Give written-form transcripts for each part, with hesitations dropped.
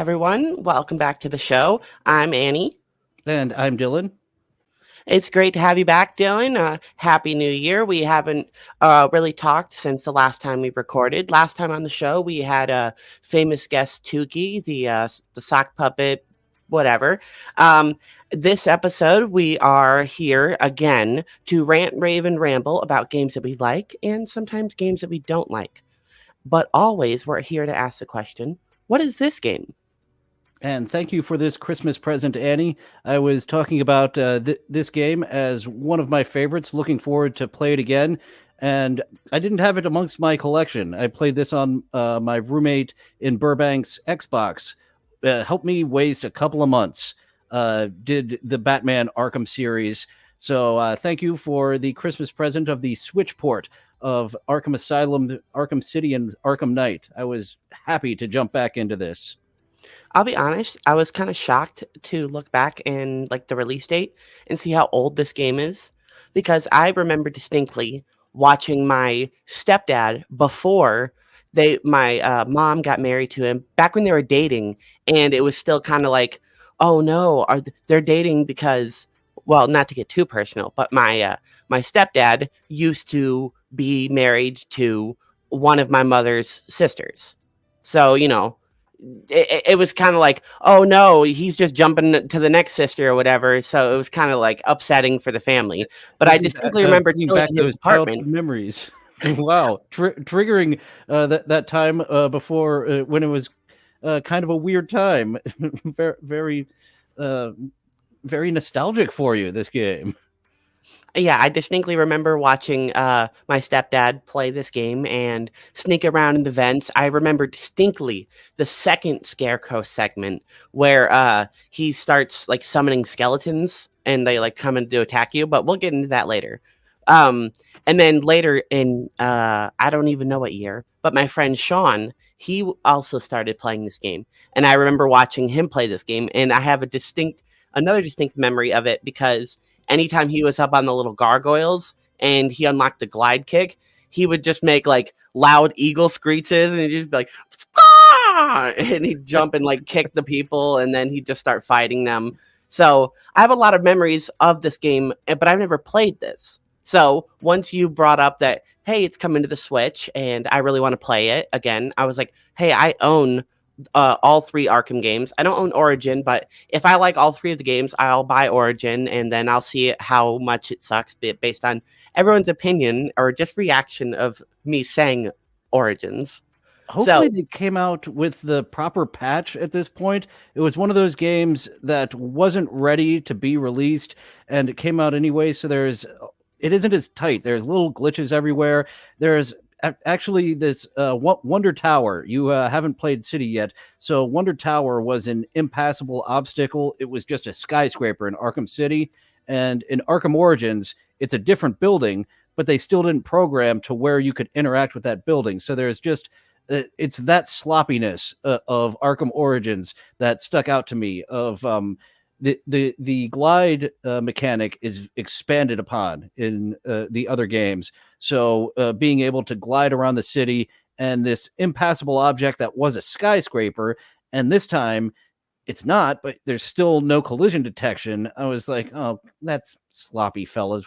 everyone. Welcome back to the show. I'm Annie. And I'm Dylan. It's great to have you back, Dylan. Happy New Year. We haven't really talked since the last time we recorded. Last time on the show, we had a famous guest, Tukey, the sock puppet, whatever. Um, this episode, we are here again to rant, rave, and ramble about games that we like and sometimes games that we don't like. But always, we're here to ask the question, what is this game? And thank you for this Christmas present, Annie. I was talking about this game as one of my favorites, looking forward to play it again. And I didn't have it amongst my collection. I played this on my roommate in Burbank's Xbox. Helped me waste a couple of months. Did the Batman Arkham series. So thank you for the Christmas present of the Switch port of Arkham Asylum, Arkham City, and Arkham Knight. I was happy to jump back into this. I'll be honest, I was kind of shocked to look back in like the release date and see how old this game is because I remember distinctly watching my stepdad before my mom got married to him back when they were dating, and it was still kind of like, oh no, they're dating because, well, not to get too personal, but my stepdad used to be married to one of my mother's sisters. So, it was kind of like, oh no, he's just jumping to the next sister or whatever. So it was kind of like upsetting for the family. But I distinctly remember Bringing chilling back in his those childhood apartment. memories. Wow, triggering that time before when it was kind of a weird time. very, very, uh, very nostalgic for you. This game. Yeah, I distinctly remember watching my stepdad play this game and sneak around in the vents. I remember distinctly the second Scarecrow segment where he starts like summoning skeletons and they like come in to attack you, but we'll get into that later. Um, and then later in I don't even know what year, but my friend Sean, also started playing this game, and I remember watching him play this game, and I have another distinct memory of it because anytime he was up on the little gargoyles and he unlocked the glide kick, he would just make like loud eagle screeches and he'd just be like, ah! And he'd jump and like kick the people and then he'd just start fighting them. So I have a lot of memories of this game, but I've never played this. So once you brought up that, hey, it's coming to the Switch and I really want to play it again, I was like, hey, I own all three Arkham games. I don't own Origin, but if I like all three of the games, I'll buy Origin and then I'll see how much it sucks based on everyone's opinion or just reaction of me saying Origins. Hopefully So they came out with the proper patch at this point. It was one of those games that wasn't ready to be released and it came out anyway, so it isn't as tight. There's little glitches everywhere. There's actually this Wonder Tower. You haven't played City yet, so Wonder Tower was an impassable obstacle. It was just a skyscraper in Arkham City, and in Arkham Origins it's a different building, but they still didn't program to where you could interact with that building. So there's just it's that sloppiness of Arkham Origins that stuck out to me. Of the glide mechanic is expanded upon in the other games. So being able to glide around the city and this impassable object that was a skyscraper, and this time it's not, but there's still no collision detection. I was like, oh, that's sloppy, fellas.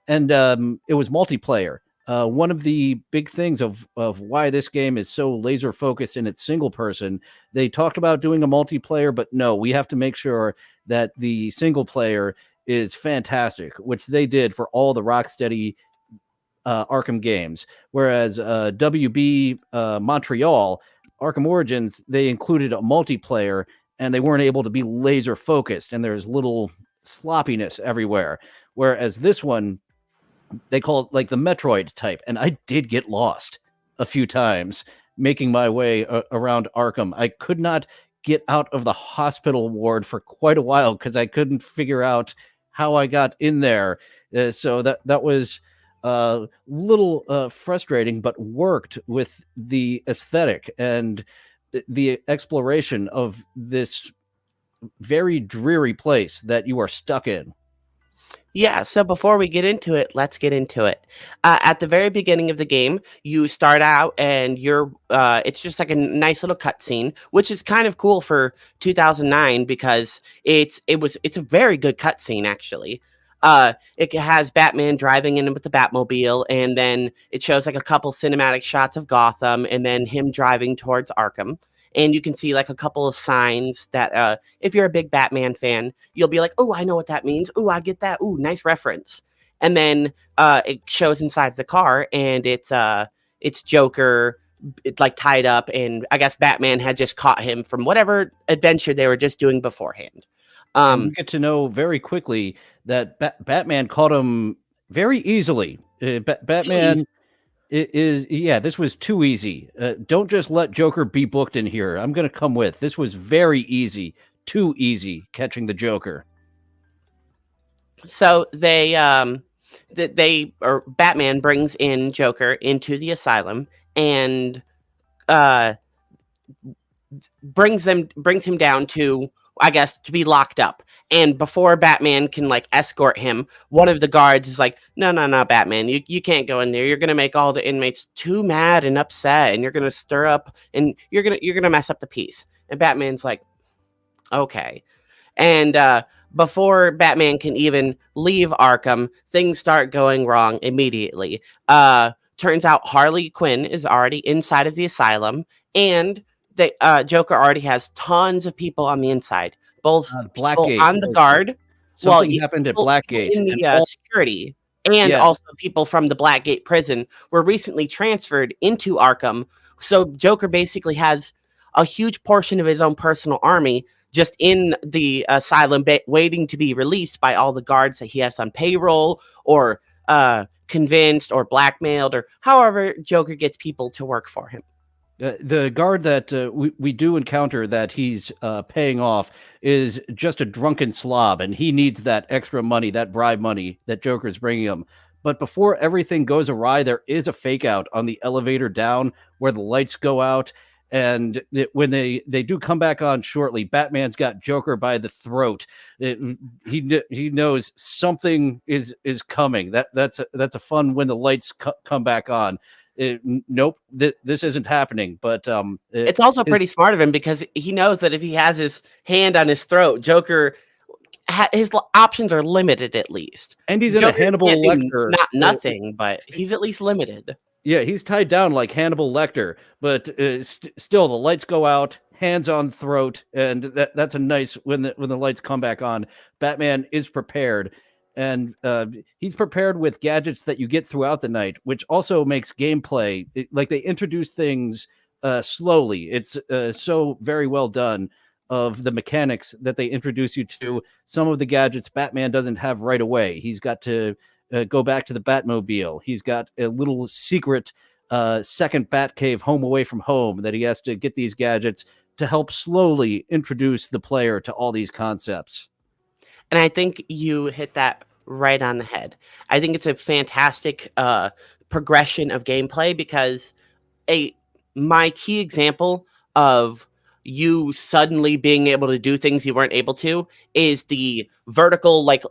And it was multiplayer. One of the big things of why this game is so laser focused in its single person, they talked about doing a multiplayer, but no, we have to make sure that the single player is fantastic, which they did for all the Rocksteady Arkham games. Whereas WB Montreal, Arkham Origins, they included a multiplayer and they weren't able to be laser focused, and there's little sloppiness everywhere. Whereas this one, they call it like the Metroid type, and I did get lost a few times making my way around Arkham. I could not get out of the hospital ward for quite a while because I couldn't figure out how I got in there. So that was a little frustrating, but worked with the aesthetic and the exploration of this very dreary place that you are stuck in. Yeah, so before we get into it, let's get into it. At the very beginning of the game, you start out and it's just like a nice little cutscene, which is kind of cool for 2009 because it's a very good cutscene actually. It has Batman driving in with the Batmobile, and then it shows like a couple cinematic shots of Gotham, and then him driving towards Arkham. And you can see like a couple of signs that if you're a big Batman fan, you'll be like, "Oh, I know what that means. Oh, I get that. Ooh, nice reference." And then it shows inside the car, and it's Joker, it's like tied up, and I guess Batman had just caught him from whatever adventure they were just doing beforehand. And you Um, get to know very quickly that Batman caught him very easily. too easy. Batman yeah, this was too easy. Don't just let Joker be booked in here. I'm going to come with. This was very easy, too easy catching the Joker. So they or Batman brings in Joker into the asylum and uh brings him down to, I guess, to be locked up. And before Batman can like escort him, one of the guards is like, "No, no, no, Batman, you can't go in there. You're gonna make all the inmates too mad and upset, and you're gonna stir up, and you're gonna mess up the peace." And Batman's like, "Okay." And before Batman can even leave Arkham, things start going wrong immediately. Turns out Harley Quinn is already inside of the asylum, and the Joker already has tons of people on the inside, both people Blackgate on the was guard, well, something happened at people Blackgate, in and the all security, and yeah, also people from the Blackgate prison were recently transferred into Arkham. So Joker basically has a huge portion of his own personal army just in the asylum waiting to be released by all the guards that he has on payroll or convinced or blackmailed or however Joker gets people to work for him. the guard that we do encounter that he's paying off is just a drunken slob, and he needs that extra money, that bribe money that Joker's bringing him. But before everything goes awry, there is a fake out on the elevator down where the lights go out. And when they do come back on shortly, Batman's got Joker by the throat. He knows something is coming. That's a fun when the lights come back on. Nope, this isn't happening. But It's also his pretty smart of him because he knows that if he has his hand on his throat, Joker options are limited at least. and he's in a Joker can't Hannibal do Lecter. not nothing, but he's at least limited. Yeah, he's tied down like Hannibal Lecter, but still the lights go out, hands on throat, and that's a nice when the lights come back on. Batman is prepared, and he's prepared with gadgets that you get throughout the night, which also makes gameplay like they introduce things slowly. It's so very well done of the mechanics that they introduce you to. Some of the gadgets Batman doesn't have right away. He's got to go back to the Batmobile. He's got a little secret second Batcave home away from home that he has to get these gadgets to help slowly introduce the player to all these concepts. And I think you hit that right on the head. I think it's a fantastic progression of gameplay because a my key example of you suddenly being able to do things you weren't able to is the vertical like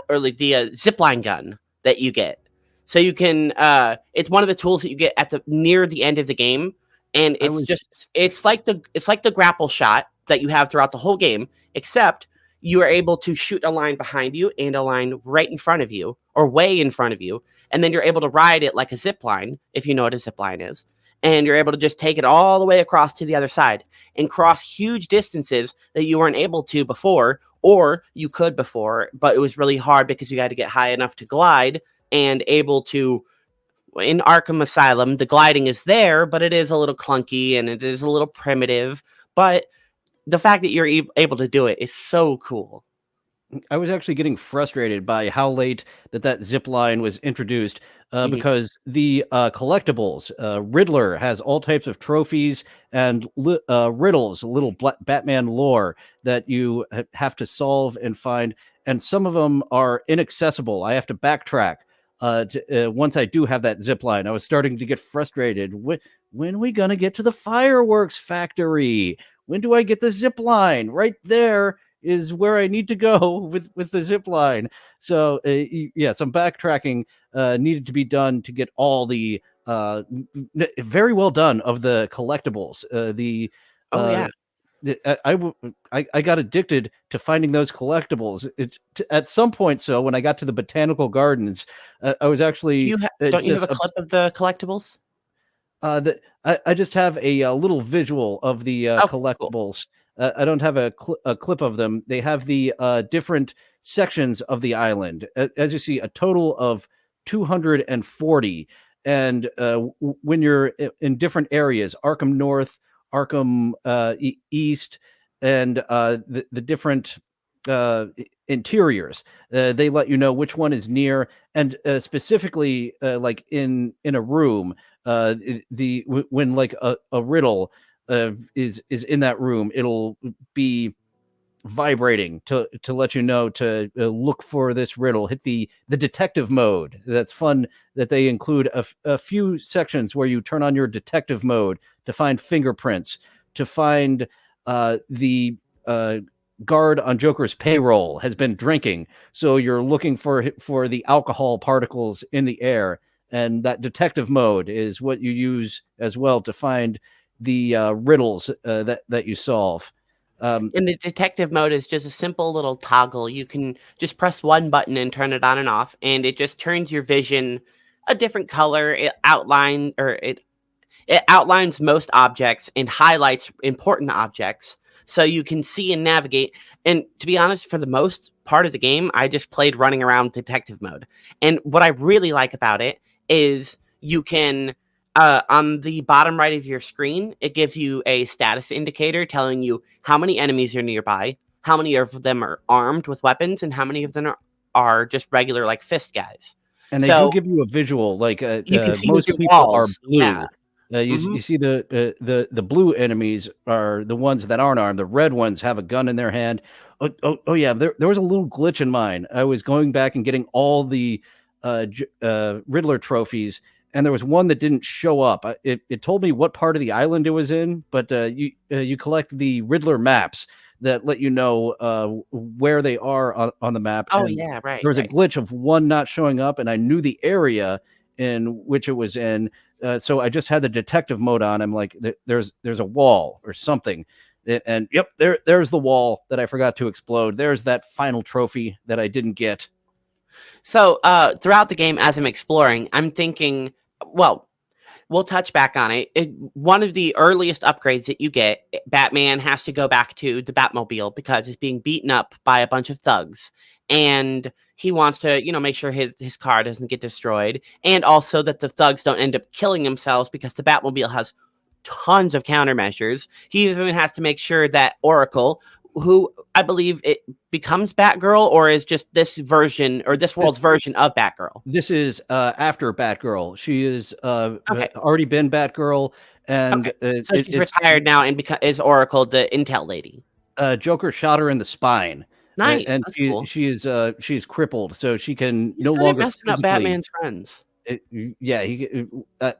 or like the zipline gun that you get. So you can it's one of the tools that you get at the near the end of the game, and I it's was just it's like the grapple shot that you have throughout the whole game, except you are able to shoot a line behind you and a line right in front of you or way in front of you, and then you're able to ride it like a zip line if you know what a zip line is, and you're able to just take it all the way across to the other side and cross huge distances that you weren't able to before, or you could before, but it was really hard because you had to get high enough to glide and able to. In Arkham Asylum, the gliding is there, but it is a little clunky and it is a little primitive. But the fact that you're able to do it is so cool. I was actually getting frustrated by how late that zip line was introduced Mhm. because the collectibles, Riddler has all types of trophies and riddles, little Batman lore that you have to solve and find. And some of them are inaccessible. I have to backtrack once I do have that zip line. I was starting to get frustrated. When are we going to get to the fireworks factory? When do I get the zip line? Right there. is where I need to go with the zip line. So yeah, some backtracking needed to be done to get all the very well done of the collectibles. Oh, Uh, yeah. I got addicted to finding those collectibles. At some point, so when I got to the botanical gardens, I was Do actually you don't you have just a clip of the collectibles? I just have a little visual of the Oh, cool. collectibles. I don't have a clip of them. They have the different sections of the island. As you see, a total of 240. And when you're in different areas, Arkham North, Arkham East, and the different interiors, they let you know which one is near. And specifically, like in a room, when like a riddle is in that room, it'll be vibrating to let you know to look for this riddle. Hit the detective mode. That's fun that they include a few sections where you turn on your detective mode to find fingerprints, to find the guard on Joker's payroll has been drinking, so you're looking for the alcohol particles in the air. And that detective mode is what you use as well to find the riddles that you solve. Um, And the detective mode is just a simple little toggle. You can just press one button and turn it on and off, and it just turns your vision a different color. It outlines most objects and highlights important objects so you can see and navigate. And to be honest, for the most part of the game, I just played running around detective mode. And what I really like about it is you can, on the bottom right of your screen, it gives you a status indicator telling you how many enemies are nearby, how many of them are armed with weapons, and how many of them are just regular, like, fist guys. And they do So give you a visual, like, you can see most through people are walls. Yeah. blue. Hmm. You see the blue enemies are the ones that aren't armed. The red ones have a gun in their hand. Oh yeah, there was a little glitch in mine. I was going back and getting all the Riddler trophies, and there was one that didn't show up. It told me what part of the island it was in, but you collect the Riddler maps that let you know where they are on the map. Oh, And yeah, right, there was a right. glitch of one not showing up, and I knew the area in which it was in. So I just had the detective mode on. I'm like, there's a wall or something, and yep, there's the wall that I forgot to explode. There's that final trophy that I didn't get. So, throughout the game, as I'm exploring, I'm thinking, well, we'll touch back on it. One of the earliest upgrades that you get, Batman has to go back to the Batmobile because he's being beaten up by a bunch of thugs, and he wants to, make sure his car doesn't get destroyed, and also that the thugs don't end up killing themselves because the Batmobile has tons of countermeasures. He even has to make sure that Oracle, who I believe it becomes Batgirl, or is just this version or this Uh, world's version of Batgirl. This is after Batgirl. She is Okay. already been Batgirl, and Okay. So she's retired now and is Oracle, the intel lady. Joker shot her in the spine, Nice. and That's cool. she's crippled, so she can He's no good at longer messing up physically. Batman's friends. Yeah,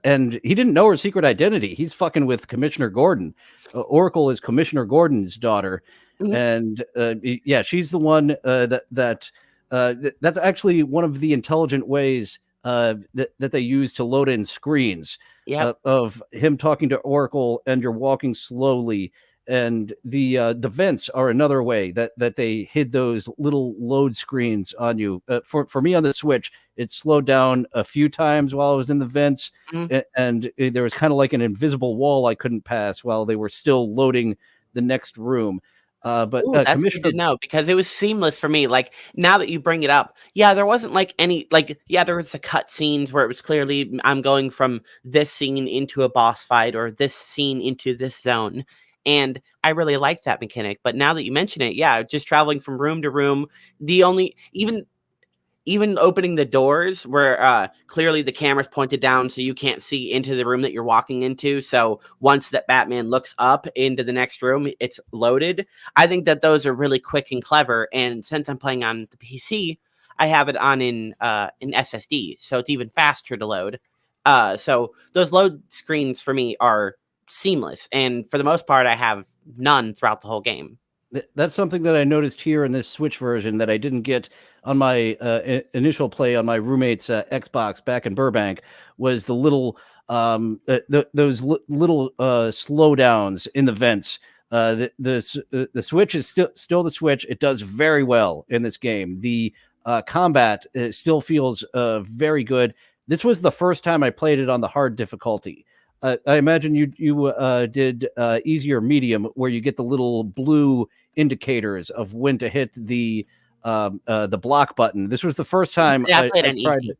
and he didn't know her secret identity. He's fucking with Commissioner Gordon. Oracle is Commissioner Gordon's daughter, Mhm. and yeah, she's the one that's actually one of the intelligent ways that they use to load in screens Yep. of him talking to Oracle, and you're walking slowly. And the vents are another way that they hid those little load screens on you. For me on the Switch, it slowed down a few times while I was in the vents, Mhm. and there was kind of like an invisible wall I couldn't pass while they were still loading the next room. But Ooh, that's good to Commissioner know because it was seamless for me. Like, now that you bring it up, yeah, there wasn't like any like yeah, there was the cut scenes where it was clearly I'm going from this scene into a boss fight or this scene into this zone. And I really like that mechanic. But now that you mention it, yeah, just traveling from room to room, the only even opening the doors where clearly the camera's pointed down so you can't see into the room that you're walking into. So once that Batman looks up into the next room, it's loaded. I think that those are really quick and clever. And since I'm playing on the PC, I have it on in SSD, so it's even faster to load. So those load screens for me are seamless, and for the most part, I have none throughout the whole game. That's something that I noticed here in this Switch version that I didn't get on my initial play on my roommate's Xbox back in Burbank was the little those little slowdowns in the vents. The Switch is still the Switch. It does very well in this game. The combat still feels very good. This was the first time I played it on the hard difficulty. I imagine you did easy or medium, where you get the little blue indicators of when to hit the block button. This was the first time Yeah, I played I on tried easy.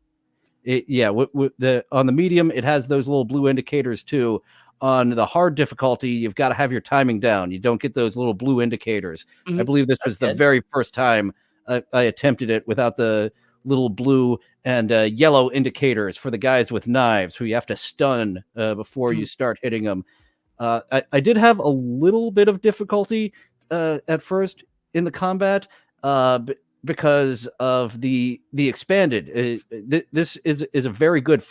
it. Yeah, the on the medium, it has those little blue indicators too. On the hard difficulty, you've got to have your timing down. You don't get those little blue indicators. I Mhm. believe this That's was the good. very first time I attempted it without the little blue and yellow indicators for the guys with knives who you have to stun before you Mhm. start hitting them. I did have a little bit of difficulty at first in the combat because of the expanded. This is a very good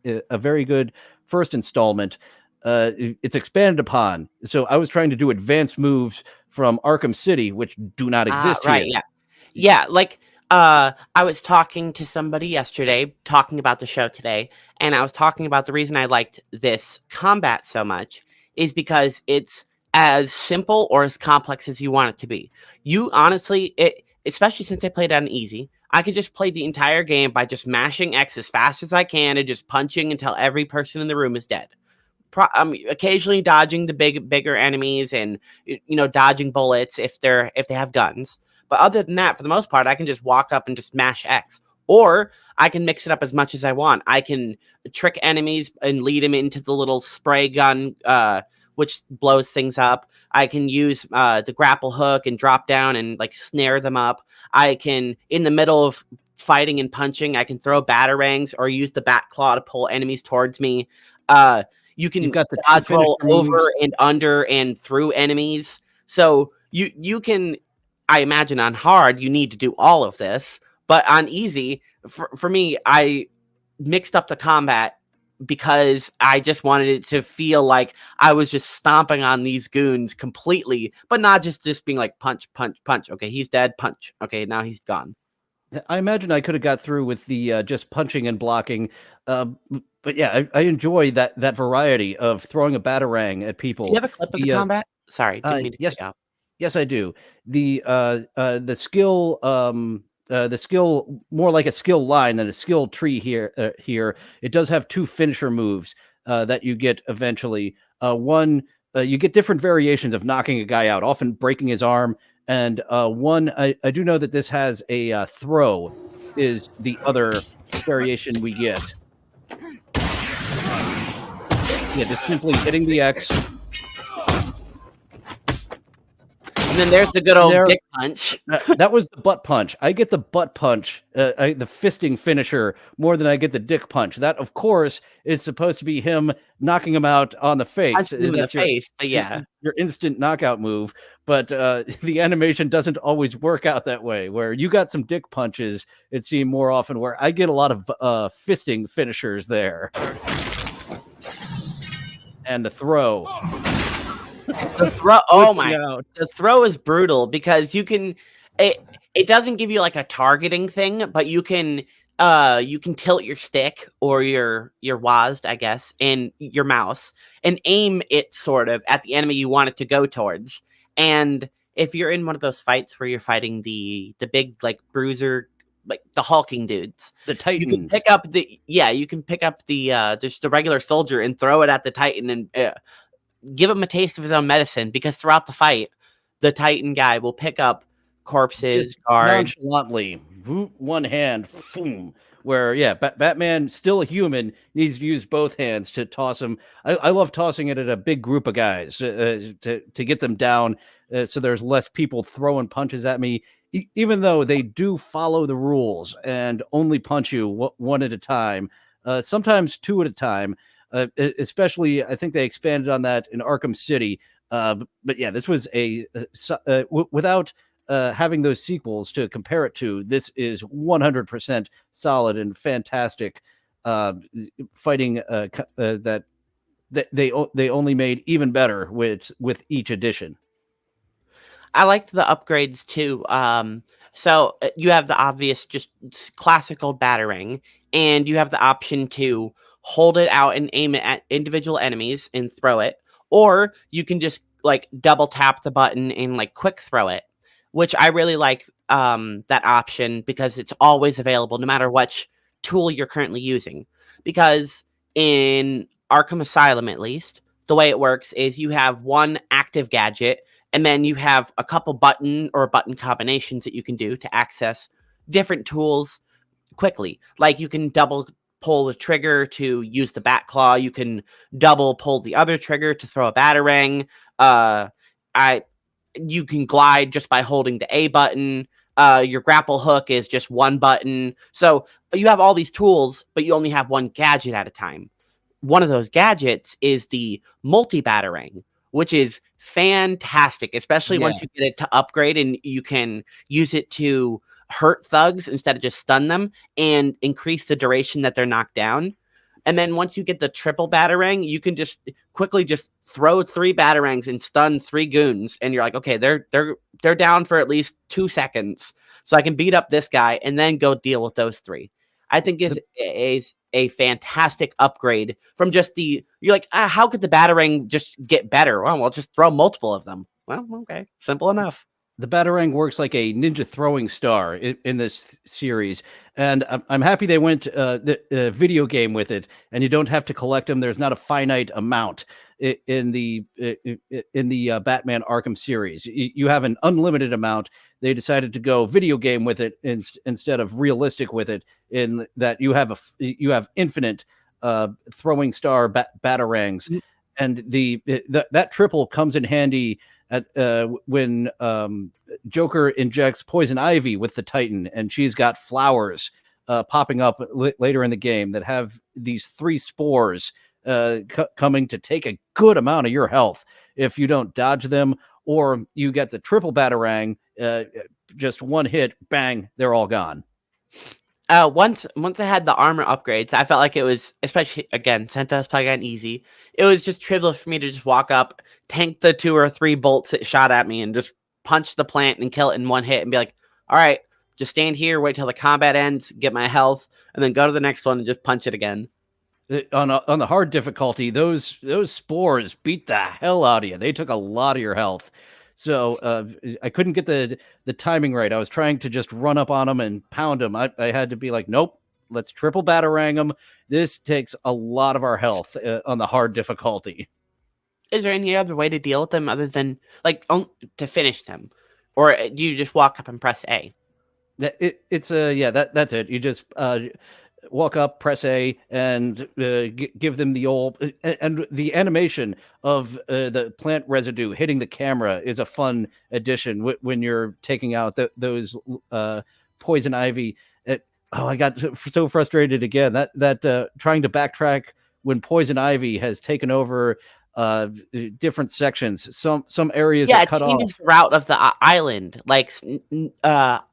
a very good first installment. It's expanded upon. So I was trying to do advanced moves from Arkham City, which do not exist Right, here. yeah. Yeah, like, I was talking to somebody yesterday, talking about the show today, and I was talking about the reason I liked this combat so much is because it's as simple or as complex as you want it to be. You honestly, especially since I played on easy, I could just play the entire game by just mashing X as fast as I can and just punching until every person in the room is dead. Occasionally dodging the bigger enemies and dodging bullets if they have guns. But other than that, for the most part, I can just walk up and just mash X. Or I can mix it up as much as I want. I can trick enemies and lead them into the little spray gun, which blows things up. I can use the grapple hook and drop down and like snare them up. I can, in the middle of fighting and punching, I can throw batarangs or use the bat claw to pull enemies towards me. Uh, you You've can got the two dodge finisher roll moves. over and under and through enemies. So you can, I imagine on hard you need to do all of this, but on easy, for me, I mixed up the combat because I just wanted it to feel like I was just stomping on these goons completely, but not just being like punch, punch, punch. Okay, he's dead. Punch. Okay, now he's gone. I imagine I could have got through with the just punching and blocking, but yeah, I enjoy that variety of throwing a batarang at Do you people. have a clip of the The combat? Sorry, didn't mean to cut yes, you off. yes, I do. The skill more like a skill line than a skill tree here. Here, it does have two finisher moves that you get eventually. One, you get different variations of knocking a guy out, often breaking his arm. And one, I do know that this has a throw, is the other variation we get. Yeah, just simply hitting the X. And then there's the good And old there, dick punch. that was the butt punch. I get the butt punch, the fisting finisher, more than I get the dick punch. That, of course, is supposed to be him knocking him out on the face. Punching him in the That's your face, but yeah. your instant knockout move. But the animation doesn't always work out that way. Where you got some dick punches, it seemed more often. Where I get a lot of fisting finishers there, and the throw. The throw, oh Switching my, out. the throw is brutal because it doesn't give you like a targeting thing, but you can tilt your stick or your WASD, I guess, and your mouse and aim it sort of at the enemy you want it to go towards. And if you're in one of those fights where you're fighting the big like bruiser, like the hulking dudes, The you can Titans. pick up the just the regular soldier and throw it at the Titan and give him a taste of his own medicine because throughout the fight, the Titan guy will pick up Just corpses, guards. nonchalantly, one hand, boom. Where yeah, Batman, still a human, needs to use both hands to toss him. I love tossing it at a big group of guys to get them down, so there's less people throwing punches at me. Even though they do follow the rules and only punch you one at a time, sometimes two at a time. Especially, I think they expanded on that in Arkham City. But yeah, this was without having those sequels to compare it to, this is 100% solid and fantastic fighting that they only made even better with each edition. I liked the upgrades too. So you have the obvious, just classic old batarang, and you have the option to hold it out and aim it at individual enemies and throw it, or you can just like double tap the button and like quick throw it, which I really like that option because it's always available no matter which tool you're currently using. Because in Arkham Asylum, at least, the way it works is you have one active gadget and then you have a couple button combinations that you can do to access different tools quickly. Like you can double pull the trigger to use the bat claw. You can double pull the other trigger to throw a batarang. Uh, I You can glide just by holding the A button. Your grapple hook is just one button. So you have all these tools, but you only have one gadget at a time. One of those gadgets is the multi batarang, which is fantastic, especially Yeah. once you get it to upgrade and you can use it to hurt thugs instead of just stun them and increase the duration that they're knocked down. And then once you get the triple batarang, you can just quickly just throw three batarangs and stun three goons, and you're like, okay, they're down for at least 2 seconds, so I can beat up this guy and then go deal with those three. I think is a fantastic upgrade from just the you're like, how could the batarang just get better? Well, we'll just throw multiple of them. Well, okay, simple enough. The Batarang works like a ninja throwing star in this series, and I'm happy they went the video game with it, and you don't have to collect them. There's not a finite amount in the Batman Arkham series. You have an unlimited amount. They decided to go video game with it instead of realistic with it. In that you have infinite throwing star batarangs, and that triple comes in handy at when Joker injects poison ivy with the Titan, and she's got flowers popping up later in the game that have these three spores coming to take a good amount of your health if you don't dodge them, or you get the triple batarang, just one hit, bang, they're all gone. Once I had the armor upgrades, I felt like it was, especially again, since I was playing on easy, it was just trivial for me to just walk up, tank the 2 or 3 bolts that shot at me, and just punch the plant and kill it in one hit, and be like, all right, just stand here, wait till the combat ends, get my health, and then go to the next one and just punch it again. On the hard difficulty, those spores beat the hell out of you. They took a lot of your health. So I couldn't get the timing right. I was trying to just run up on them and pound them. I had to be like, nope, let's triple batarang them. This takes a lot of our health on the hard difficulty. Is there any other way to deal with them other than like to finish them, or do you just walk up and press A? It's yeah, that's it. You just walk up, press A, and give them the old. And the animation of the plant residue hitting the camera is a fun addition when you're taking out those poison ivy. I got so frustrated again that trying to backtrack when poison ivy has taken over different sections. Some areas Yeah, are it cut changes off. the route of the island, like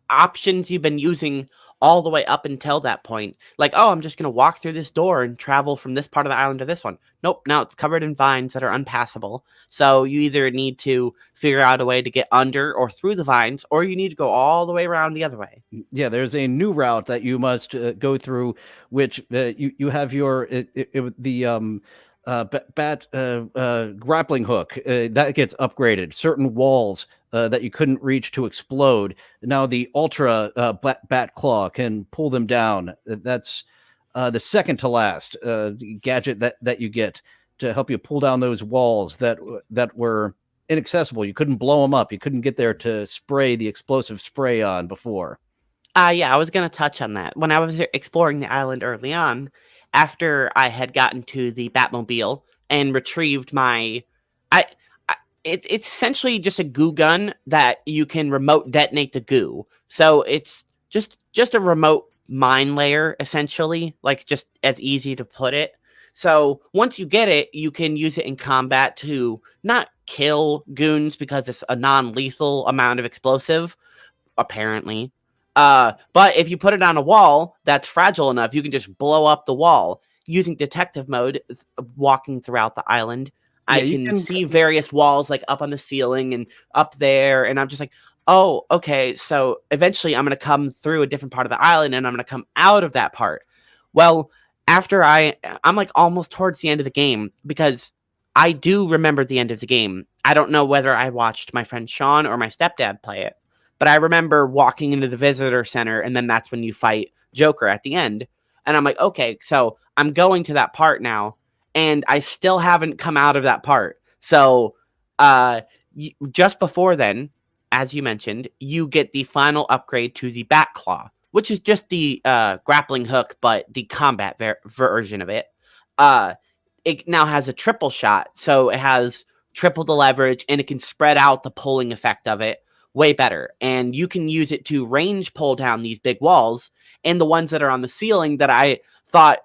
options you've been using all the way up until that point. Like, oh, I'm just gonna walk through this door and travel from this part of the island to this one. Nope, now it's covered in vines that are unpassable. So you either need to figure out a way to get under or through the vines, or you need to go all the way around the other way. Yeah, there's a new route that you must go through, which you have your the bat grappling hook that gets upgraded. Certain walls that you couldn't reach to explode. Now the ultra bat claw can pull them down. That's the second to last gadget that you get to help you pull down those walls that were inaccessible. You couldn't blow them up. You couldn't get there to spray the explosive spray on before. Yeah, I was gonna touch on that. When I was exploring the island early on, after I had gotten to the Batmobile and retrieved my, I, it's essentially just a goo gun that you can remote detonate the goo. So it's just a remote mine layer, essentially, like just as easy to put it. So once you get it, you can use it in combat to not kill goons because it's a non-lethal amount of explosive, apparently. But if you put it on a wall that's fragile enough, you can just blow up the wall using detective mode, walking throughout the island. I Yeah, you can can see various walls like up on the ceiling and up there, and I'm just like, oh, okay. So eventually I'm gonna come through a different part of the island and I'm gonna come out of that part. Well, after I'm like almost towards the end of the game because I do remember the end of the game. I don't know whether I watched my friend Sean or my stepdad play it, but I remember walking into the visitor center and then that's when you fight Joker at the end. And I'm like, okay, so I'm going to that part now and I still haven't come out of that part. So, just before then, as you mentioned, you get the final upgrade to the Bat Claw, which is just the grappling hook, but the combat version of it. Uh, it now has a triple shot, so it has triple the leverage, and it can spread out the pulling effect of it way better. And you can use it to range pull down these big walls, and the ones that are on the ceiling that I thought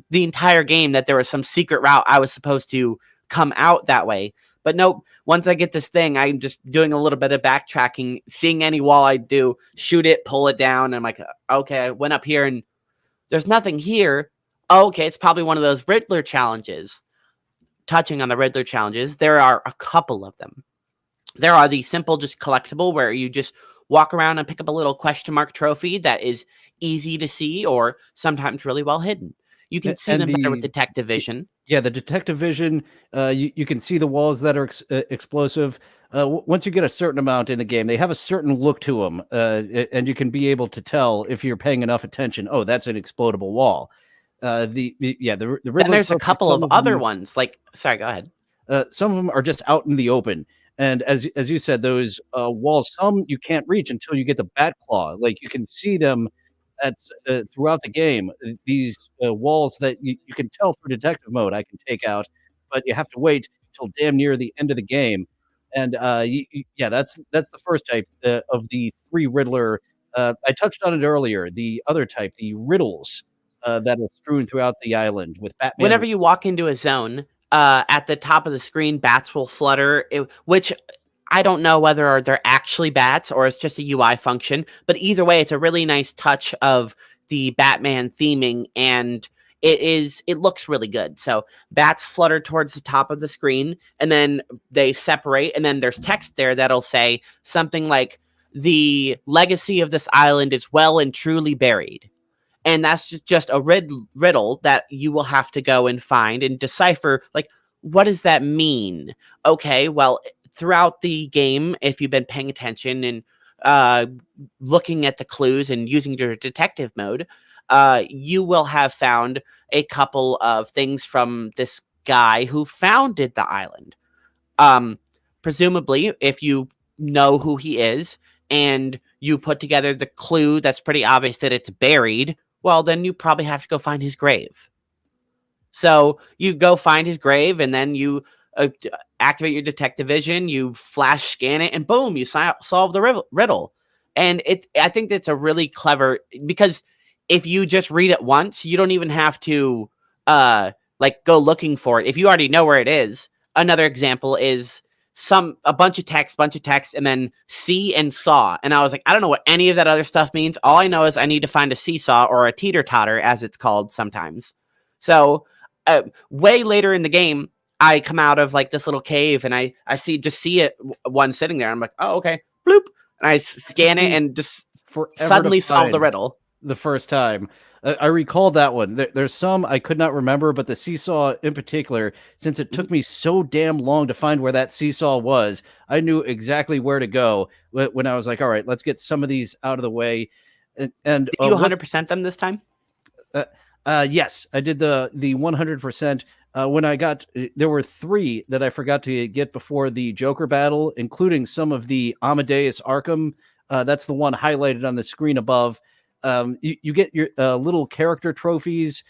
the entire game that there was some secret route I was supposed to come out that way. But nope, once I get this thing, I'm just doing a little bit of backtracking, seeing any wall I do, shoot it, pull it down. And I'm like, okay, I went up here and there's nothing here. Oh, okay, it's probably one of those Riddler challenges. Touching on the Riddler challenges, there are a couple of them. There are the simple, just collectible, where you just walk around and pick up a little question mark trophy that is easy to see or sometimes really well hidden. You can see and them better with the detective vision. Yeah, the detective vision, you can see the walls that are explosive. Once you get a certain amount in the game, they have a certain look to them, and you can be able to tell if you're paying enough attention. Oh, that's an explodable wall. The Then Riddler there's a trophies, couple of other ones. Like, sorry, go ahead. some of them are just out in the open. And as you said, those walls, some you can't reach until you get the bat claw. Like you can see them at throughout the game. These walls that you can tell through detective mode, I can take out, but you have to wait until damn near the end of the game. And yeah, that's the first type of the three Riddler. I touched on it earlier. The other type, the riddles that are strewn throughout the island with Batman. Whenever you walk into a zone, at the top of the screen, bats will flutter, which I don't know whether they're actually bats or it's just a UI function. But either way, it's a really nice touch of the Batman theming, and it looks really good. So bats flutter towards the top of the screen, and then they separate, and then there's text there that'll say something like, "The legacy of this island is well and truly buried." And that's just a riddle that you will have to go and find and decipher, like, what does that mean? Okay, well, throughout the game, if you've been paying attention and uh, looking at the clues and using your detective mode, you will have found a couple of things from this guy who founded the island. Um, Presumably, if you know who he is and you put together the clue that's pretty obvious that it's buried, well, then you probably have to go find his grave. So you go find his grave, and then you activate your detective vision, you flash scan it, and boom, you solve the riddle. And I think that's a really clever, because if you just read it once, you don't even have to like go looking for it. If you already know where it is, another example is a bunch of text, and then see and saw. And I was like, I don't know what any of that other stuff means. All I know is I need to find a seesaw, or a teeter totter, as it's called sometimes. So way later in the game, I come out of like this little cave and I see it, one sitting there. I'm like, oh, okay, bloop. And I scan it and just suddenly solve the riddle. The first time. I recall that one. There's some I could not remember, but the seesaw in particular, since it took me so damn long to find where that seesaw was, I knew exactly where to go when I was like, all right, let's get some of these out of the way. And Did you 100% them this time? Yes, I did the 100%. When I got, there were 3 that I forgot to get before the Joker battle, including some of the Amadeus Arkham. That's the one highlighted on the screen above. You get your little character trophies,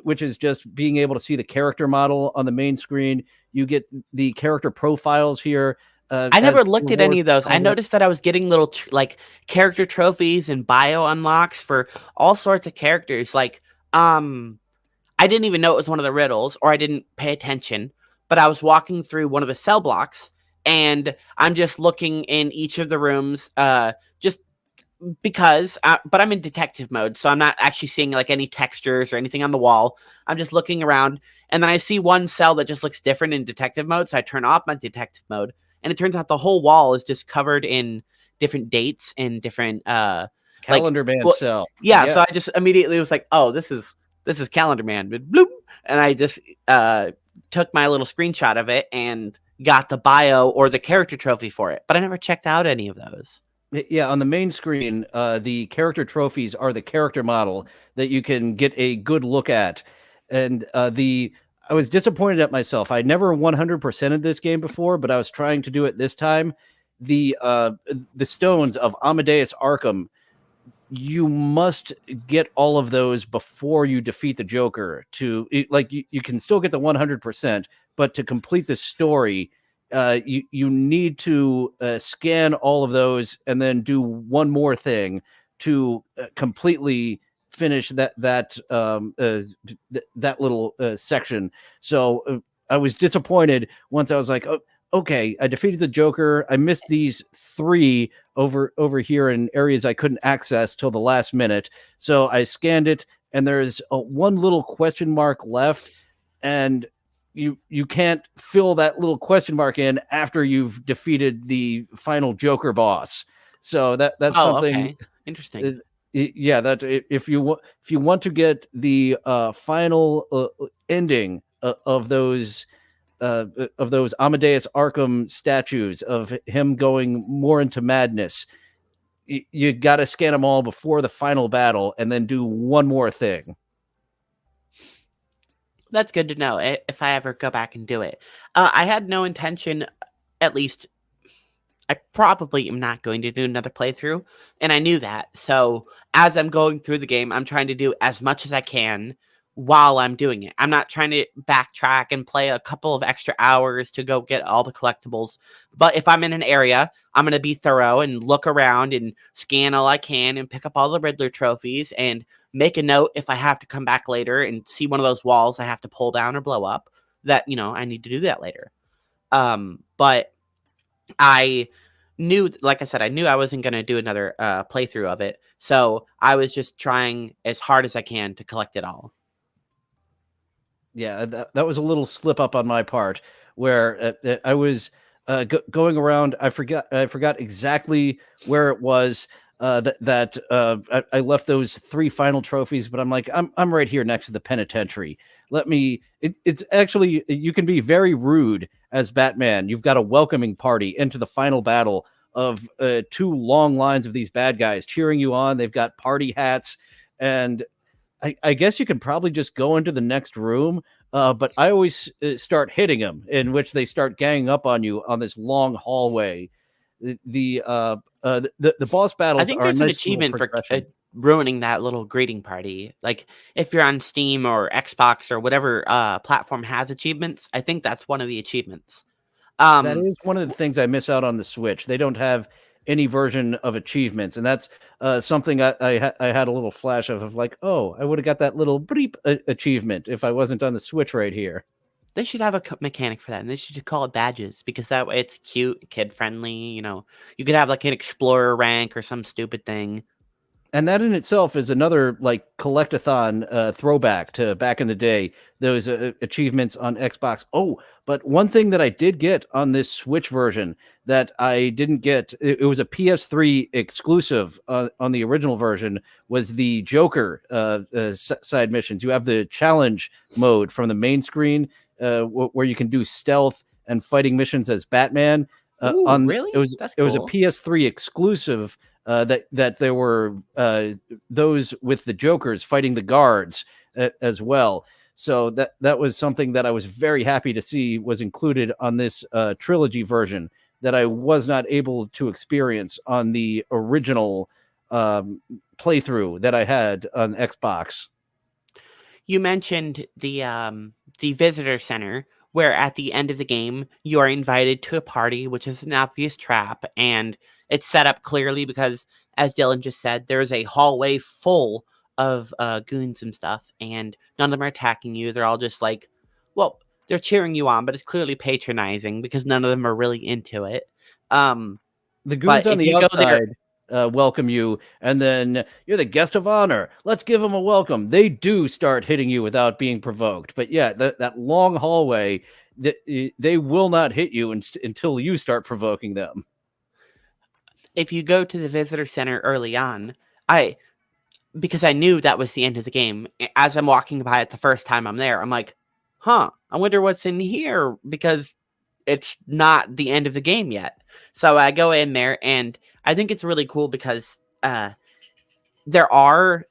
which is just being able to see the character model on the main screen. You get the character profiles here. I never looked at any of those. I noticed that I was getting little like character trophies and bio unlocks for all sorts of characters. Like, I didn't even know it was one of the riddles, or I didn't pay attention, but I was walking through one of the cell blocks and I'm just looking in each of the rooms, just because, but I'm in detective mode, so I'm not actually seeing like any textures or anything on the wall. I'm just looking around, and then I see one cell that just looks different in detective mode, so I turn off my detective mode, and it turns out the whole wall is just covered in different dates and different like Calendar Man well, cell. yeah. So Yeah. I just immediately was like, oh, this is Calendar Man, bloop, and I just took my little screenshot of it and got the bio or the character trophy for it, but I never checked out any of those. Yeah, on the main screen, the character trophies are the character model that you can get a good look at. And the I was disappointed at myself. I never 100%ed this game before, but I was trying to do it this time. The stones of Amadeus Arkham, you must get all of those before you defeat the Joker. You can still get the 100%, but to complete the story, you need to scan all of those and then do one more thing to completely finish that little section. So I was disappointed once I was like, oh, okay, I defeated the Joker. I missed these three over here in areas I couldn't access till the last minute. So I scanned it, and there's one little question mark left, and you can't fill that little question mark in after you've defeated the final Joker boss. So that's Oh, something. okay, interesting. Yeah, that if you want to get the final ending of those Amadeus Arkham statues of him going more into madness, you got to scan them all before the final battle and then do one more thing. That's good to know if I ever go back and do it. I had no intention, at least I probably am not going to do another playthrough, and I knew that. So as I'm going through the game, I'm trying to do as much as I can while I'm doing it. I'm not trying to backtrack and play a couple of extra hours to go get all the collectibles. But if I'm in an area, I'm going to be thorough and look around and scan all I can and pick up all the Riddler trophies and make a note if I have to come back later and see one of those walls I have to pull down or blow up that, I need to do that later. But I knew, like I said, I knew I wasn't going to do another playthrough of it. So I was just trying as hard as I can to collect it all. Yeah, that was a little slip up on my part where I was going around. I forgot exactly where it was I left those three final trophies, but I'm like, I'm right here next to the penitentiary. It's actually, you can be very rude as Batman. You've got a welcoming party into the final battle of two long lines of these bad guys cheering you on. They've got party hats, and I guess you could probably just go into the next room, but I always start hitting them, in which they start ganging up on you on this long hallway. The boss I battles think are a there's an nice little achievement for progression. ruining that little greeting party. Like if you're on Steam or Xbox or whatever platform has achievements, I think that's one of the achievements. That is one of the things I miss out on the Switch. They don't have any version of achievements, and that's something I had a little flash of like, oh, I would have got that little bleep achievement if I wasn't on the Switch right here. They should have a mechanic for that, and they should just call it badges because that way it's cute, kid friendly. You could have like an explorer rank or some stupid thing. And that in itself is another like collectathon throwback to back in the day, those achievements on Xbox. Oh, but one thing that I did get on this Switch version that I didn't get, it was a PS3 exclusive on the original version, was the Joker side missions. You have the challenge mode from the main screen where you can do stealth and fighting missions as Batman. Ooh, really? That's It was a cool. PS3 exclusive that there were those with the Jokers fighting the guards as well. So that was something that I was very happy to see was included on this trilogy version that I was not able to experience on the original playthrough that I had on Xbox. You mentioned the visitor center, where at the end of the game you are invited to a party, which is an obvious trap, and it's set up clearly because, as Dylan just said, there is a hallway full of goons and stuff, and none of them are attacking you. They're all just like, well, they're cheering you on, but it's clearly patronizing because none of them are really into it. Um, The but goons on if the you go there, outside. welcome you, and then you're the guest of honor. Let's give them a welcome. They do start hitting you without being provoked. But yeah, that long hallway, they will not hit you until you start provoking them. If you go to the visitor center early on, I because I knew that was the end of the game. As I'm walking by it the first time I'm there, I'm like, huh, I wonder what's in here because it's not the end of the game yet. So I go in there and I think it's really cool because there are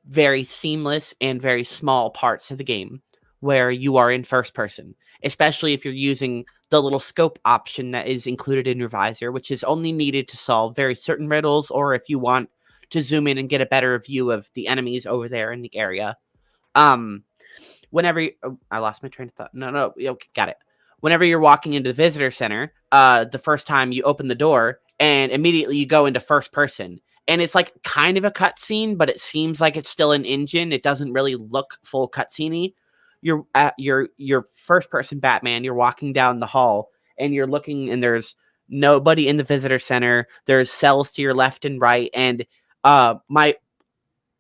very seamless and very small parts of the game where you are in first person, especially if you're using the little scope option that is included in your visor, which is only needed to solve very certain riddles or if you want to zoom in and get a better view of the enemies over there in the area. Um, I lost my train of thought. No, okay, got it. Whenever you're walking into the visitor center, the first time you open the door and immediately you go into first person. And it's like kind of a cutscene, but it seems like it's still an engine. It doesn't really look full cutscene-y. You're at your first person Batman. You're walking down the hall and you're looking, and there's nobody in the visitor center. There's cells to your left and right, and my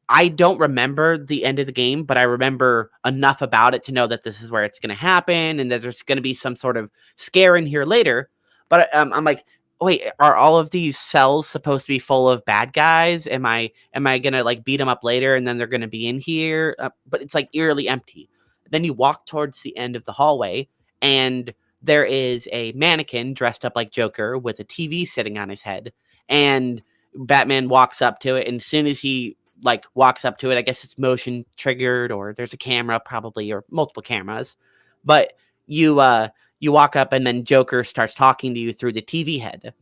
I don't remember the end of the game, but I remember enough about it to know that this is where it's going to happen and that there's going to be some sort of scare in here later. But I'm like, wait, are all of these cells supposed to be full of bad guys? Am I going to like beat them up later and then they're going to be in here? But it's like eerily empty. Then you walk towards the end of the hallway and there is a mannequin dressed up like Joker with a TV sitting on his head. And Batman walks up to it, and as soon as he like walks up to it, I guess it's motion triggered or there's a camera probably or multiple cameras. But you walk up and then Joker starts talking to you through the TV head.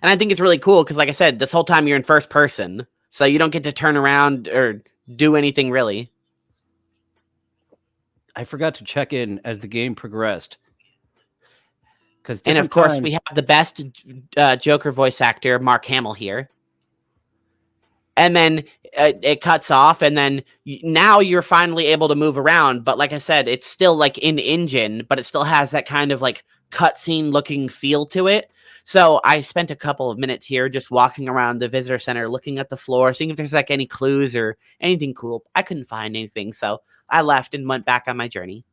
And I think it's really cool because like I said, this whole time you're in first person. So you don't get to turn around or do anything really. I forgot to check in as the game progressed. And of course, we have the best Joker voice actor, Mark Hamill, here. And then it cuts off, and then now you're finally able to move around. But like I said, it's still like in engine, but it still has that kind of like cutscene looking feel to it. So I spent a couple of minutes here just walking around the visitor center, looking at the floor, seeing if there's like any clues or anything cool. I couldn't find anything, so I left and went back on my journey.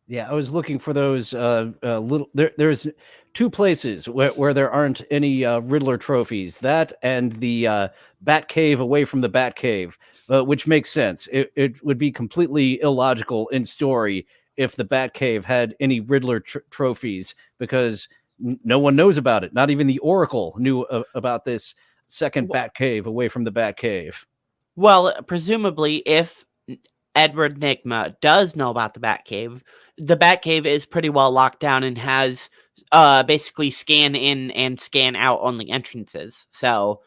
Yeah, I was looking for those little. There's two places where there aren't any Riddler trophies. That and the Bat Cave away from the Bat Cave, which makes sense. It would be completely illogical in story if the Bat Cave had any Riddler trophies because no one knows about it. Not even the Oracle knew about this second Bat Cave away from the Bat Cave. Well, presumably, if Edward Nygma does know about the Batcave is pretty well locked down and has basically scan in and scan out only entrances. So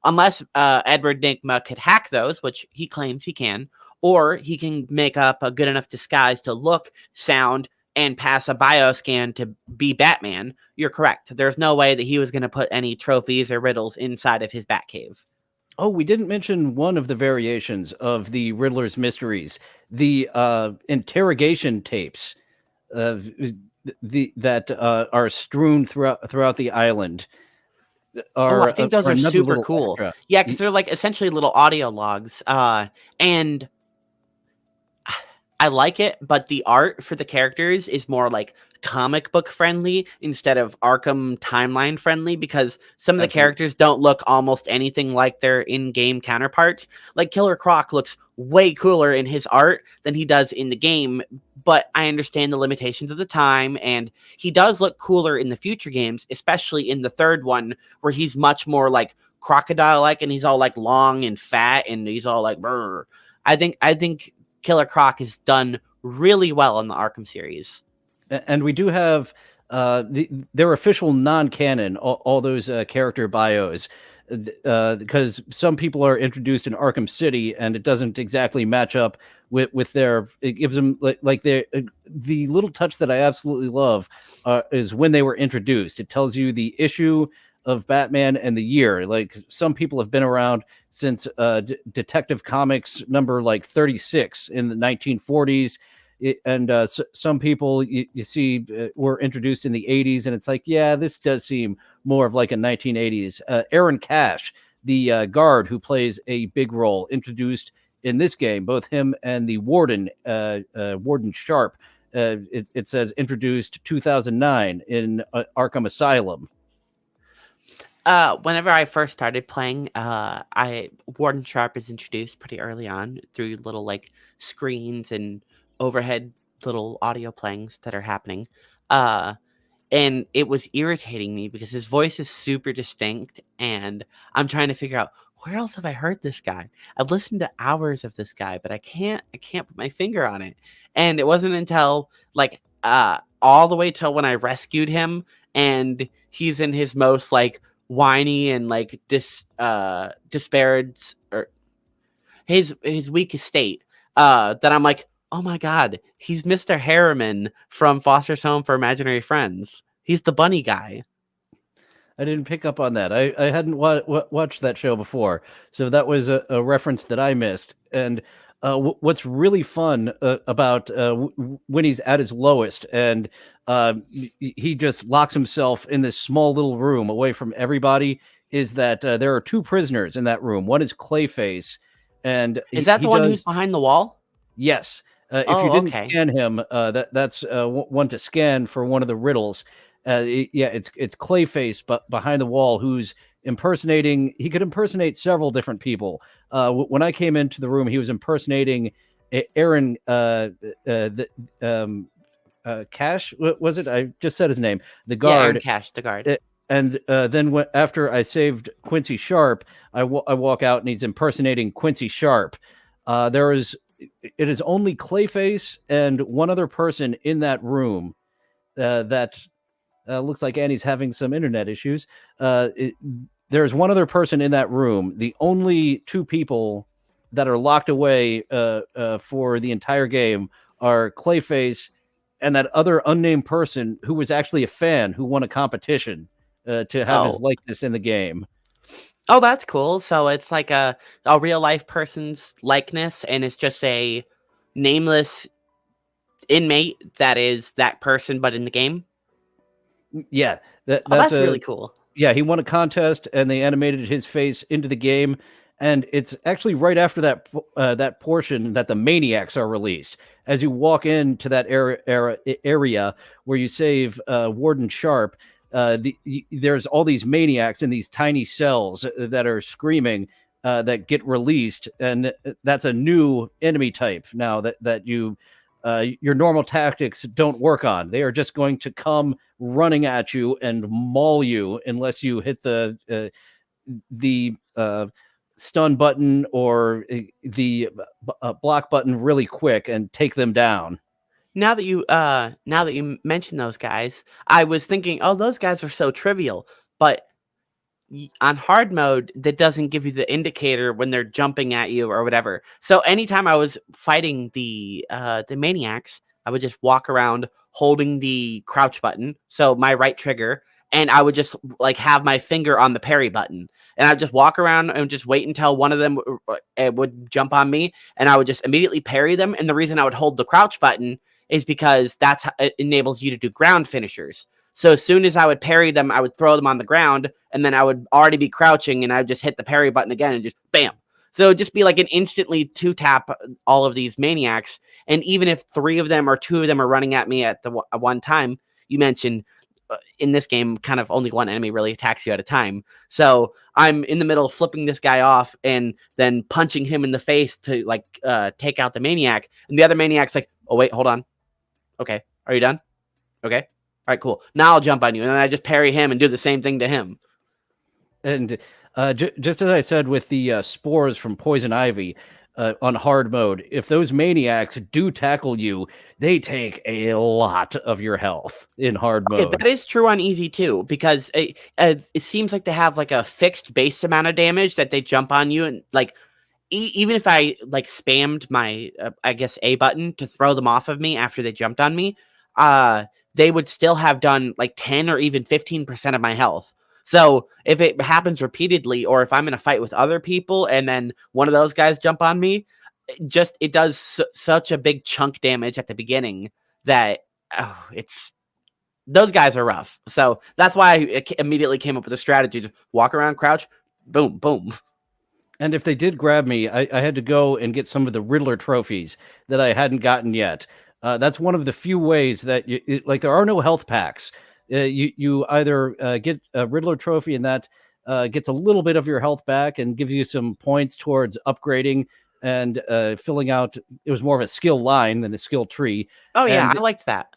unless Edward Nygma could hack those, which he claims he can, or he can make up a good enough disguise to look, sound, and pass a bioscan to be Batman, you're correct. There's no way that he was going to put any trophies or riddles inside of his Batcave. Oh, we didn't mention one of the variations of the Riddler's mysteries, the interrogation tapes that are strewn throughout the island. I think those are super cool. Extra. Yeah, because they're like essentially little audio logs. And I like it, but the art for the characters is more like comic book friendly instead of Arkham timeline friendly because some of the characters don't look almost anything like their in-game counterparts. Like Killer Croc looks way cooler in his art than he does in the game, but I understand the limitations of the time, and he does look cooler in the future games, especially in the third one where he's much more like crocodile-like and he's all like long and fat and he's all like brr. I think Killer Croc is done really well in the Arkham series. And we do have their official non-canon, all those character bios, because some people are introduced in Arkham City, and it doesn't exactly match up with their. It gives them like the little touch that I absolutely love is when they were introduced. It tells you the issue of Batman and the year. Like some people have been around since Detective Comics number like 36 in the 1940s. Some people you see were introduced in the 80s, and it's like, yeah, this does seem more of like a 1980s. Aaron Cash, the guard who plays a big role, introduced in this game, both him and the warden, Warden Sharp. It says introduced 2009 in Arkham Asylum. Whenever I first started playing, I Warden Sharp is introduced pretty early on through little like screens and overhead little audio playings that are happening. Uh, and it was irritating me because his voice is super distinct, and I'm trying to figure out where else have I heard this guy. I've listened to hours of this guy, but I can't put my finger on it. And it wasn't until like all the way till when I rescued him, and he's in his most like whiny and like disparaged, or his weakest state, that I'm like, oh my god, he's Mr. Harriman from Foster's Home for Imaginary Friends. He's the bunny guy. I didn't pick up on that. I hadn't watched that show before, so that was a reference that I missed. And what's really fun about when he's at his lowest, and he just locks himself in this small little room away from everybody, is that there are two prisoners in that room. One is Clayface, and Is that the one who's behind the wall? Yes. If Oh, you didn't okay. scan him, that's one to scan for one of the riddles. It's Clayface, but behind the wall, who's impersonating. He could impersonate several different people. When I came into the room, he was impersonating Aaron Cash. Was it? I just said his name. The Yeah, Aaron guard. Cash, the guard. And then after I saved Quincy Sharp, I walk out and he's impersonating Quincy Sharp. It is only Clayface and one other person in that room that looks like Annie's having some internet issues. There's one other person in that room. The only two people that are locked away for the entire game are Clayface and that other unnamed person who was actually a fan who won a competition to have his likeness in the game. Oh, that's cool. So it's like a real life person's likeness, and it's just a nameless inmate that is that person, but in the game. Yeah, That's really cool. Yeah, he won a contest, and they animated his face into the game. And it's actually right after that portion that the Maniacs are released. As you walk into that area where you save Warden Sharp, there's all these Maniacs in these tiny cells that are screaming that get released, and that's a new enemy type now that you your normal tactics don't work on. They are just going to come running at you and maul you unless you hit the stun button or the block button really quick and take them down. Now that you mention those guys, I was thinking, oh, those guys are so trivial. But on hard mode, that doesn't give you the indicator when they're jumping at you or whatever. So anytime I was fighting the maniacs, I would just walk around holding the crouch button, so my right trigger, and I would just like have my finger on the parry button, and I'd just walk around and just wait until one of them would jump on me, and I would just immediately parry them. And the reason I would hold the crouch button is because that's how it enables you to do ground finishers. So as soon as I would parry them, I would throw them on the ground, and then I would already be crouching, and I would just hit the parry button again and just bam. So it'd just be like an instantly two-tap all of these maniacs. And even if 3 of them or 2 of them are running at me at one time, you mentioned in this game, kind of only one enemy really attacks you at a time. So I'm in the middle of flipping this guy off and then punching him in the face to like take out the maniac. And the other maniac's like, oh, wait, hold on. Okay. Are you done? Okay. All right, cool. Now I'll jump on you. And then I just parry him and do the same thing to him. And just as I said with the spores from Poison Ivy on hard mode, if those maniacs do tackle you, they take a lot of your health in hard mode. That is true on easy too, because it seems like they have like a fixed base amount of damage that they jump on you. And like, even if I like spammed my, I guess, A button to throw them off of me after they jumped on me, they would still have done like 10 or even 15% of my health. So if it happens repeatedly, or if I'm in a fight with other people and then one of those guys jump on me, it does such a big chunk damage at the beginning that it's those guys are rough. So that's why I immediately came up with a strategy to walk around, crouch, boom, boom. And if they did grab me, I had to go and get some of the Riddler trophies that I hadn't gotten yet. That's one of the few ways that like there are no health packs. You either get a Riddler trophy and that gets a little bit of your health back and gives you some points towards upgrading and filling out. It was more of a skill line than a skill tree. Oh yeah, And I liked that.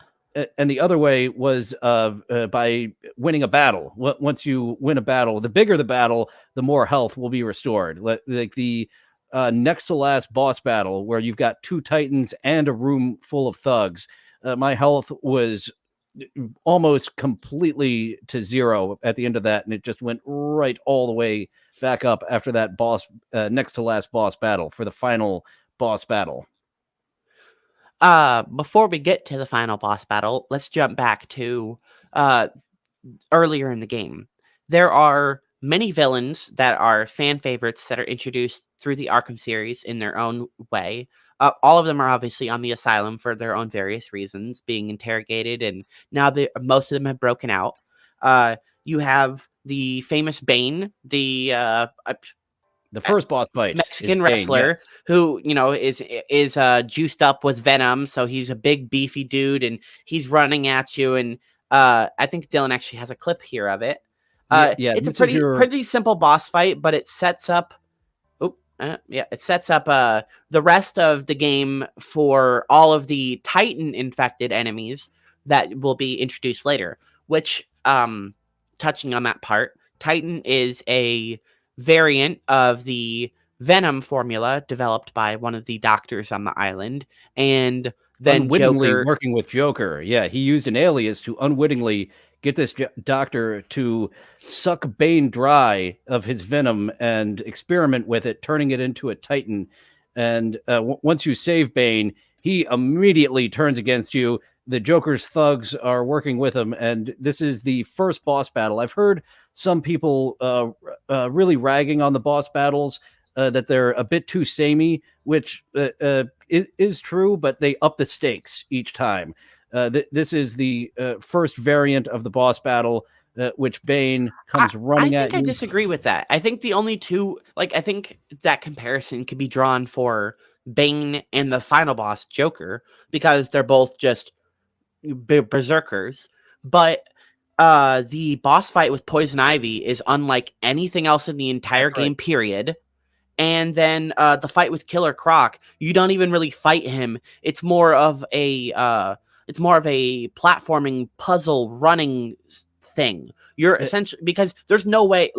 And the other way was by winning a battle. Once you win a battle, the bigger the battle, the more health will be restored. Like the next to last boss battle, where you've got 2 titans and a room full of thugs, my health was almost completely to 0 at the end of that, and it just went right all the way back up after that boss next to last boss battle for the final boss battle. Before we get to the final boss battle, let's jump back to earlier in the game. There are many villains that are fan favorites that are introduced through the Arkham series in their own way. All of them are obviously on the Asylum for their own various reasons, being interrogated, and now most of them have broken out. You have the famous Bane, the first boss fight, Mexican wrestler, yes, who is juiced up with venom, so he's a big beefy dude, and he's running at you. And I think Dylan actually has a clip here of it. It's a pretty simple boss fight, but it sets up. It sets up the rest of the game for all of the Titan infected enemies that will be introduced later. Which, touching on that part, Titan is a variant of the venom formula developed by one of the doctors on the island, and then unwittingly Joker working with Joker. Yeah, he used an alias to unwittingly get this doctor to suck Bane dry of his venom and experiment with it, turning it into a Titan. And once you save Bane, he immediately turns against you. The Joker's thugs are working with him, and this is the first boss battle. I've heard some people really ragging on the boss battles, that they're a bit too samey, which is true, but they up the stakes each time. This is the first variant of the boss battle, which Bane comes running at you. I disagree with that. I think the only two, I think that comparison could be drawn for Bane and the final boss, Joker, because they're both just berserkers. But the boss fight with Poison Ivy is unlike anything else in the entire game, period. And then the fight with Killer Croc, you don't even really fight him. It's more of a platforming puzzle running thing. You're essentially, because there's no way,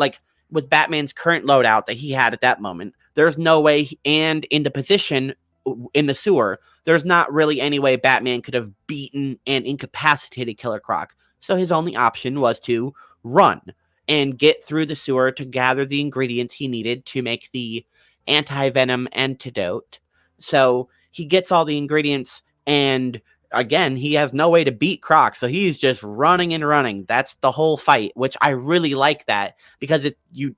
with Batman's current loadout that he had at that moment, there's no way, and in the position in the sewer, there's not really any way Batman could have beaten and incapacitated Killer Croc. So his only option was to run and get through the sewer to gather the ingredients he needed to make the anti-venom antidote. So he gets all the ingredients, and again, he has no way to beat Croc, so he's just running and running. That's the whole fight, which I really like that, because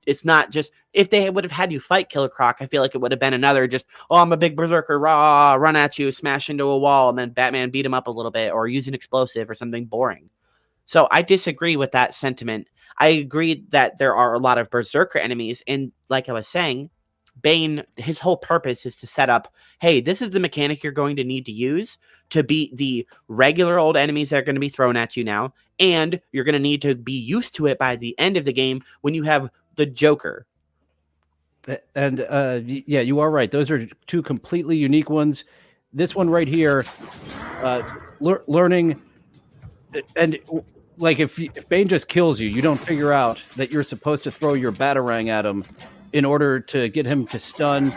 it's not just, if they would have had you fight Killer Croc, I feel like it would have been another just, oh, I'm a big berserker, rah, run at you, smash into a wall, and then Batman beat him up a little bit, or use an explosive or something boring. So I disagree with that sentiment. I agree that there are a lot of berserker enemies, and like I was saying, Bane, his whole purpose is to set up, hey, this is the mechanic you're going to need to use to beat the regular old enemies that are going to be thrown at you now, and you're going to need to be used to it by the end of the game when you have the Joker. And yeah, you are right. Those are two completely unique ones. This one right here, learning, and if Bane just kills you, you don't figure out that you're supposed to throw your Batarang at him in order to get him to stun,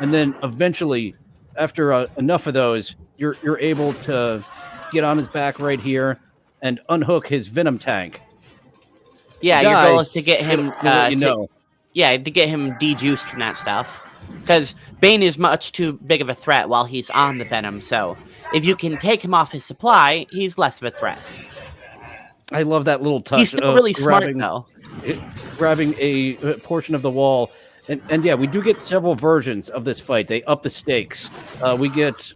and then eventually, after enough of those, you're able to get on his back right here and unhook his venom tank. Yeah, your goal is to get him, to get him de-juiced from that stuff, because Bane is much too big of a threat while he's on the venom. So if you can take him off his supply, he's less of a threat. I love that little touch. He's still really smart, though. Grabbing a portion of the wall And yeah, we do get several versions of this fight. They up the stakes. We get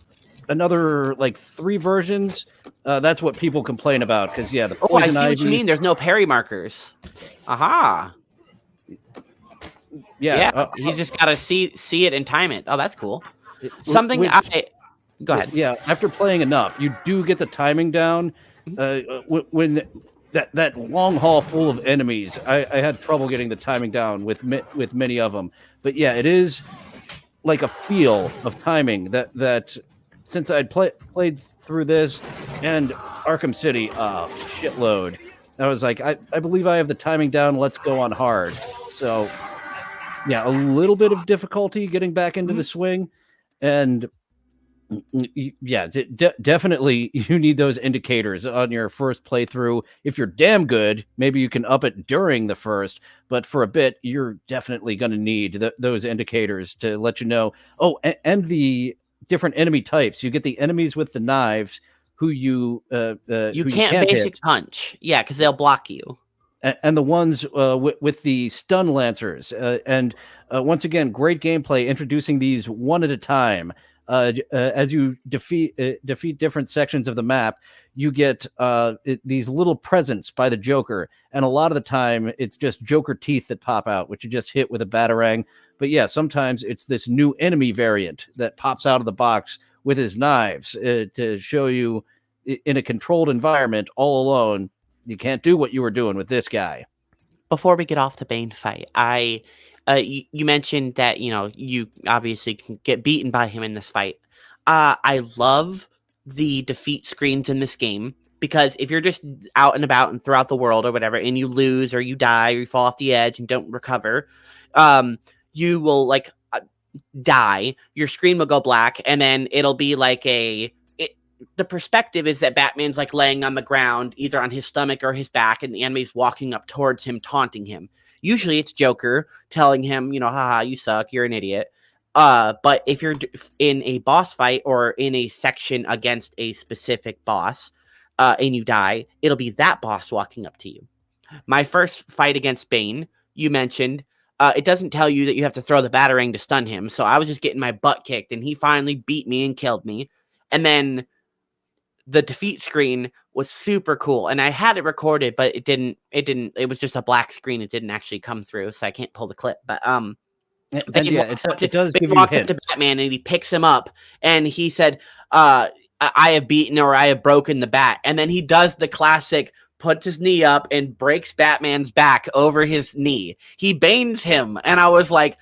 another like 3 versions. That's what people complain about because yeah, the Oh, I poison see what you ivy. mean. There's no parry markers. Aha. Yeah, Yeah, he's just got to see it and time it. Oh, that's cool. Something which go ahead. yeah, after playing enough, you do get the timing down. When that long hall full of enemies, I had trouble getting the timing down with many of them. But yeah, it is like a feel of timing that since I'd played through this and Arkham City shitload, I was like, I believe I have the timing down. Let's go on hard. So yeah, a little bit of difficulty getting back into the swing, and yeah, definitely you need those indicators on your first playthrough. If you're damn good, maybe you can up it during the first, but for a bit, you're definitely going to need those indicators to let you know. Oh, and the different enemy types. You get the enemies with the knives who you can't basic hit. punch. Yeah, because they'll block you. And the ones with the stun lancers. And once again, great gameplay introducing these one at a time. As you defeat different sections of the map, you get these little presents by the Joker, and a lot of the time it's just Joker teeth that pop out, which you just hit with a batarang. But yeah, sometimes it's this new enemy variant that pops out of the box with his knives to show you in a controlled environment, all alone, you can't do what you were doing with this guy. Before we get off the Bane fight, you mentioned that you obviously can get beaten by him in this fight. I love the defeat screens in this game because if you're just out and about and throughout the world or whatever, and you lose or you die or you fall off the edge and don't recover, you will like die. Your screen will go black, and then it'll be like the perspective is that Batman's like laying on the ground, either on his stomach or his back, and the enemy's walking up towards him, taunting him. Usually it's Joker telling him, haha, you suck, you're an idiot. But if you're in a boss fight or in a section against a specific boss, and you die, it'll be that boss walking up to you. My first fight against Bane, you mentioned, it doesn't tell you that you have to throw the batarang to stun him. So I was just getting my butt kicked, and he finally beat me and killed me. And then the defeat screen was super cool, and I had it recorded, but it was just a black screen. It didn't actually come through, so I can't pull the clip. But it does give you walks hints. up to Batman and he picks him up, and he said, I have beaten or I have broken the bat. And then he does the classic, puts his knee up and breaks Batman's back over his knee. He banes him, and I was like,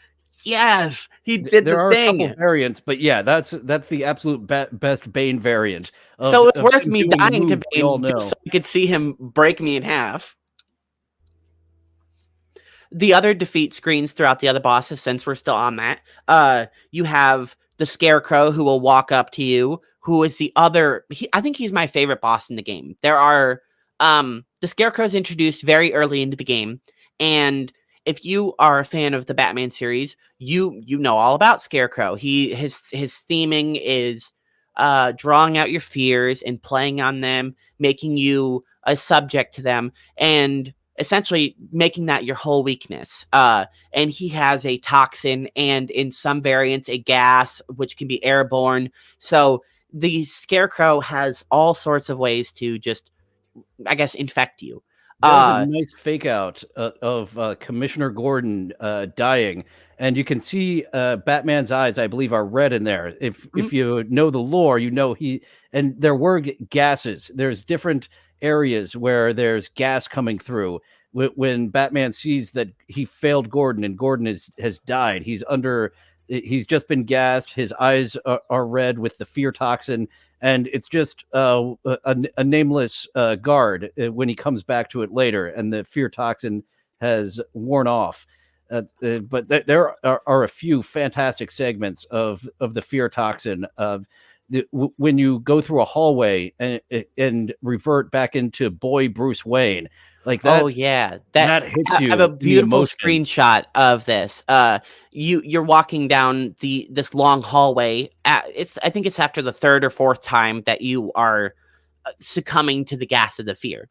yes, he did there the thing. There are a couple variants, but yeah, that's the absolute best Bane variant. So it's worth me dying to Bane just so I could see him break me in half. The other defeat screens throughout the other bosses, since we're still on that, you have the Scarecrow who will walk up to you, who is the other... I think he's my favorite boss in the game. There are... the Scarecrow's introduced very early into the game, and if you are a fan of the Batman series, you know all about Scarecrow. His theming is drawing out your fears and playing on them, making you a subject to them, and essentially making that your whole weakness. And he has a toxin, and in some variants, a gas, which can be airborne. So the Scarecrow has all sorts of ways to just, I guess, infect you. There's a nice fake out of Commissioner Gordon dying, and you can see Batman's eyes, I believe, are red in there. If you know the lore, and there were gases. There's different areas where there's gas coming through. When Batman sees that he failed Gordon and Gordon has died, he's just been gassed. His eyes are red with the fear toxin. And it's just a nameless guard when he comes back to it later, and the fear toxin has worn off. But there are a few fantastic segments of the fear toxin. When you go through a hallway and revert back into boy Bruce Wayne, like that. Oh yeah, that hits you. I have a beautiful screenshot of this. You're walking down this long hallway. I think it's after the third or fourth time that you are succumbing to the gas of the fear.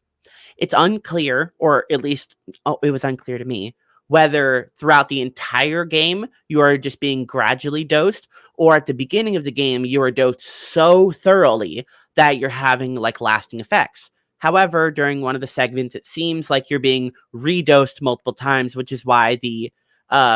It's unclear, or at least it was unclear to me, whether throughout the entire game you are just being gradually dosed, or at the beginning of the game you are dosed so thoroughly that you're having like lasting effects. However, during one of the segments, it seems like you're being redosed multiple times, which is why the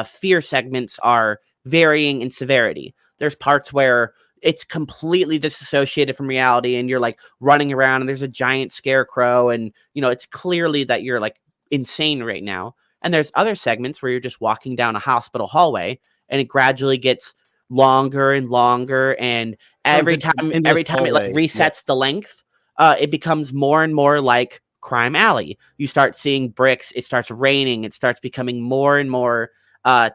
fear segments are varying in severity. There's parts where it's completely disassociated from reality and you're like running around and there's a giant scarecrow and it's clearly that you're like insane right now. And there's other segments where you're just walking down a hospital hallway and it gradually gets longer and longer, and Turns every into an time endless every time it like hallway. Yeah. resets the length, it becomes more and more like Crime Alley. You start seeing bricks, it starts raining, it starts becoming more and more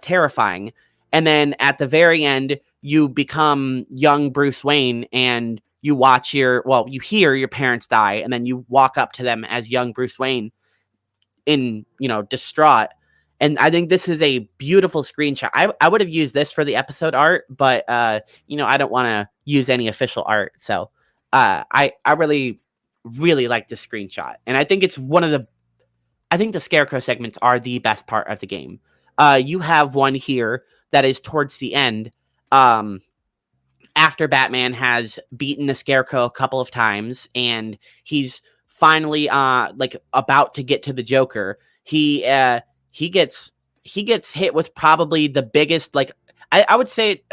terrifying. And then at the very end, you become young Bruce Wayne and you you hear your parents die, and then you walk up to them as young Bruce Wayne in, distraught. And I think this is a beautiful screenshot. I would have used this for the episode art, but I don't want to use any official art. So I really, really like this screenshot. And I think the Scarecrow segments are the best part of the game. You have one here that is towards the end. After Batman has beaten the Scarecrow a couple of times and he's finally like about to get to the Joker, he gets hit with probably the biggest, like I would say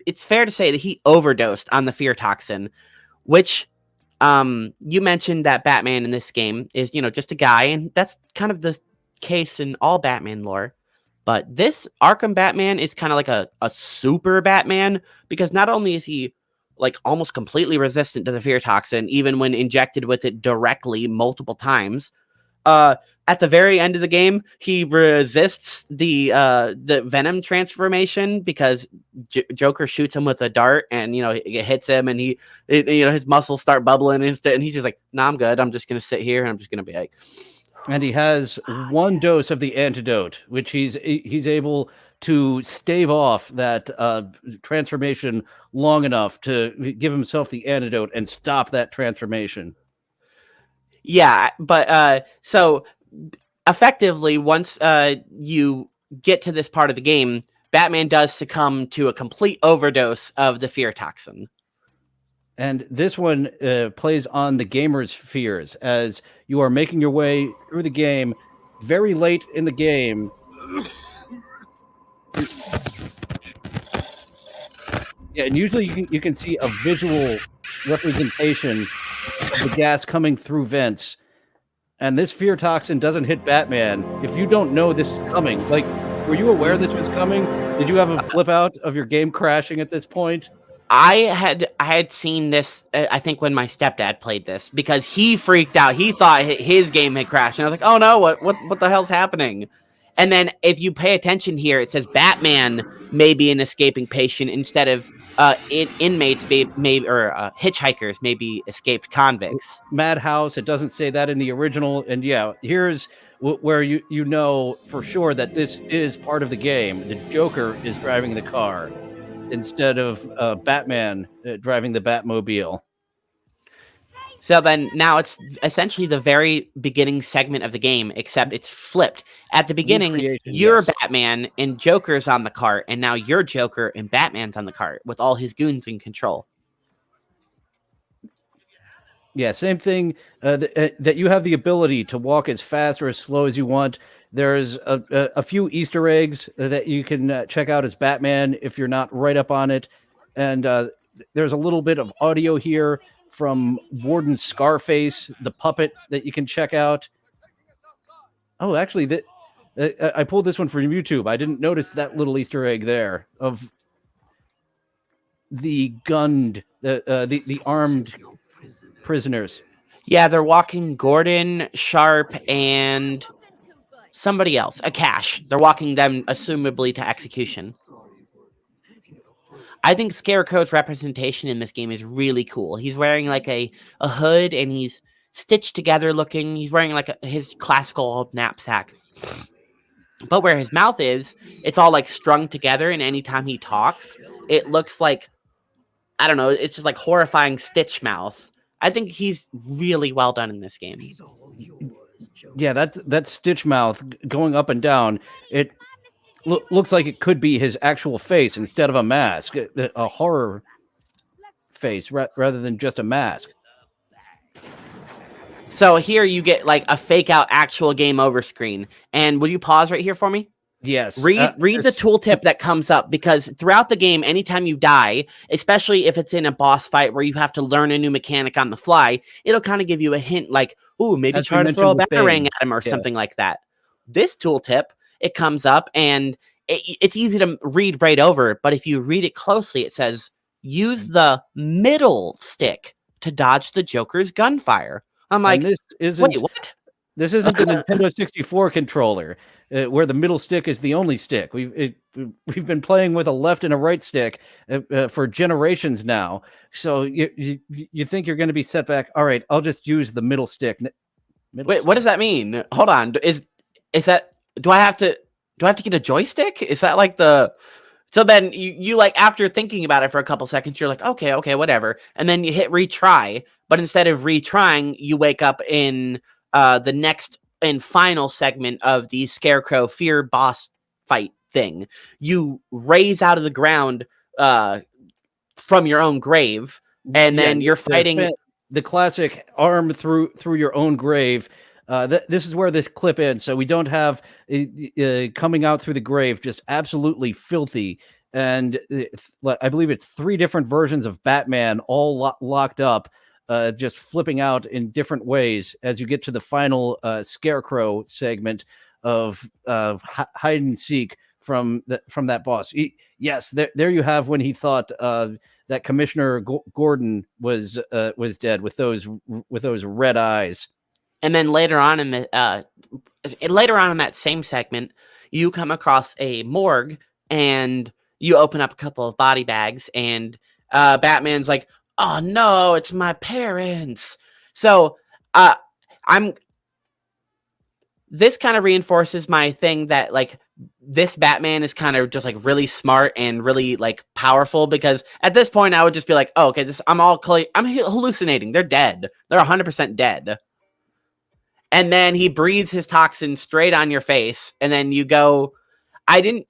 it's fair to say that he overdosed on the fear toxin, which you mentioned that Batman in this game is, just a guy, and that's kind of the case in all Batman lore. But this Arkham Batman is kind of like a super Batman, because not only is he like almost completely resistant to the fear toxin, even when injected with it directly multiple times. At the very end of the game, he resists the Venom transformation because Joker shoots him with a dart, and it hits him, and his muscles start bubbling instead, and he's just like, "Nah, I'm good. I'm just gonna sit here, and I'm just gonna be like." And he has one dose of the antidote, which he's able to stave off that transformation long enough to give himself the antidote and stop that transformation. Yeah, but so effectively, once you get to this part of the game, Batman does succumb to a complete overdose of the fear toxin. And this one plays on the gamer's fears as you are making your way through the game very late in the game. Yeah, and usually you can see a visual representation of the gas coming through vents. And this fear toxin doesn't hit Batman if you don't know this is coming. Like, were you aware this was coming? Did you have a flip out of your game crashing at this point? I had seen this, I think, when my stepdad played this, because he freaked out. He thought his game had crashed, and I was like, "Oh no, what the hell's happening?" And then if you pay attention here, it says Batman may be an escaping patient instead of inmates or hitchhikers may be escaped convicts. Madhouse. It doesn't say that in the original. And yeah, here's where you know for sure that this is part of the game. The Joker is driving the car instead of Batman driving the Batmobile. So then now it's essentially the very beginning segment of the game, except it's flipped. At the beginning, you're yes. Batman and Joker's on the cart, and now you're Joker and Batman's on the cart with all his goons in control. Yeah, same thing, that you have the ability to walk as fast or as slow as you want. There's a few Easter eggs that you can check out as Batman if you're not right up on it. And there's a little bit of audio here from Warden Scarface, the puppet, that you can check out. Oh, actually, I pulled this one from YouTube. I didn't notice that little Easter egg there of the gunned, the armed prisoners. Yeah, they're walking Gordon, Sharp, and somebody else, a Cash. They're walking them, assumably, to execution. I think Scarecrow's representation in this game is really cool. He's wearing like a hood, and he's stitched together looking. He's wearing like his classical old knapsack. But where his mouth is, it's all like strung together, and anytime he talks, it looks like, I don't know, it's just like horrifying Stitch mouth. I think he's really well done in this game. Yeah, that Stitch mouth going up and down. It looks like it could be his actual face instead of a mask, a horror face rather than just a mask. So here you get like a fake out actual game over screen. And will you pause right here for me? Yes. Read the tooltip that comes up, because throughout the game, anytime you die, especially if it's in a boss fight where you have to learn a new mechanic on the fly, it'll kind of give you a hint like, ooh, maybe As we try to throw a mentioned with batarang Bane. at him or Yeah. something like that. This tooltip, it comes up and it's easy to read right over, but if you read it closely, it says, use the middle stick to dodge the Joker's gunfire. I'm like, And this wait, isn't what? this isn't the Nintendo 64 controller, where the middle stick is the only stick. We've been playing with a left and a right stick for generations now. So you think you're going to be set back? All right, I'll just use the middle stick. Wait, what does that mean? Hold on. Is that, do I have to get a joystick? Is that like the, so then you like, after thinking about it for a couple seconds, you're like, okay, whatever. And then you hit retry, but instead of retrying, you wake up in the next and final segment of the Scarecrow Fear boss fight thing. You raise out of the ground from your own grave, and then you're fighting the classic arm through your own grave. This is where this clip ends. So we don't have coming out through the grave, just absolutely filthy. And I believe it's 3 different versions of Batman, all locked up, just flipping out in different ways as you get to the final Scarecrow segment of hide and seek from that boss. Yes, there you have when he thought that Commissioner Gordon was dead with those red eyes. And then later on in that same segment, you come across a morgue and you open up a couple of body bags, and Batman's like, "Oh no, it's my parents." So this kind of reinforces my thing that like this Batman is kind of just like really smart and really like powerful, because at this point I would just be like, "Oh, okay, I'm hallucinating. They're dead. They're 100% dead." And then he breathes his toxin straight on your face, and then you go, I didn't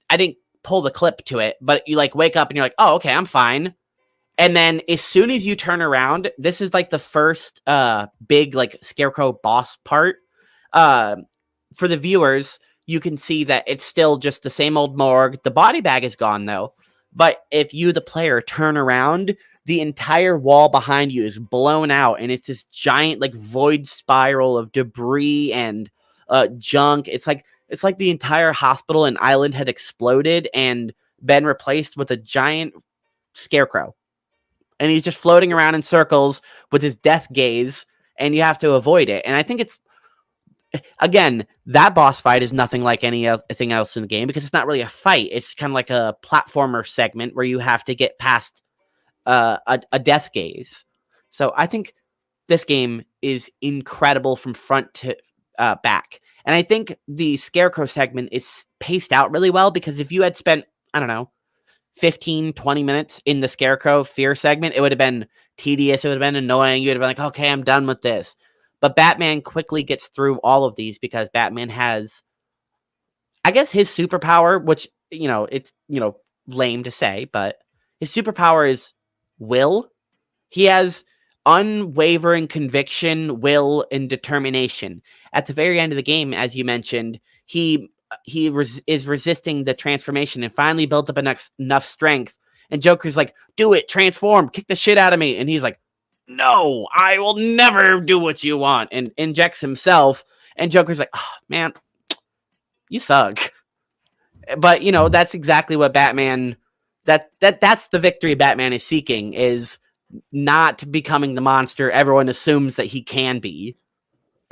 pull the clip to it, but you like wake up and you're like, "Oh, okay, I'm fine." And then as soon as you turn around, this is like the first big like Scarecrow boss part. For the viewers, you can see that it's still just the same old morgue. The body bag is gone though. But if you, the player, turn around, the entire wall behind you is blown out, and it's this giant like void spiral of debris and junk. It's like the entire hospital and island had exploded and been replaced with a giant Scarecrow. And he's just floating around in circles with his death gaze, and you have to avoid it. And I think it's, again, that boss fight is nothing like anything else in the game, because it's not really a fight. It's kind of like a platformer segment where you have to get past a death gaze. So I think this game is incredible from front to back. And I think the Scarecrow segment is paced out really well, because if you had spent, I don't know, 15, 20 minutes in the Scarecrow Fear segment, it would have been tedious. It would have been annoying. You would have been like, okay, I'm done with this. But Batman quickly gets through all of these, because Batman has, I guess, his superpower, which, it's, lame to say, but his superpower is will. He has unwavering conviction, will, and determination. At the very end of the game, as you mentioned, he is resisting the transformation and finally built up enough strength. And Joker's like, "Do it, transform, kick the shit out of me." And he's like, "No, I will never do what you want," and injects himself. And Joker's like, "Oh, man, you suck." But that's exactly what Batman. That's the victory Batman is seeking, is not becoming the monster everyone assumes that he can be.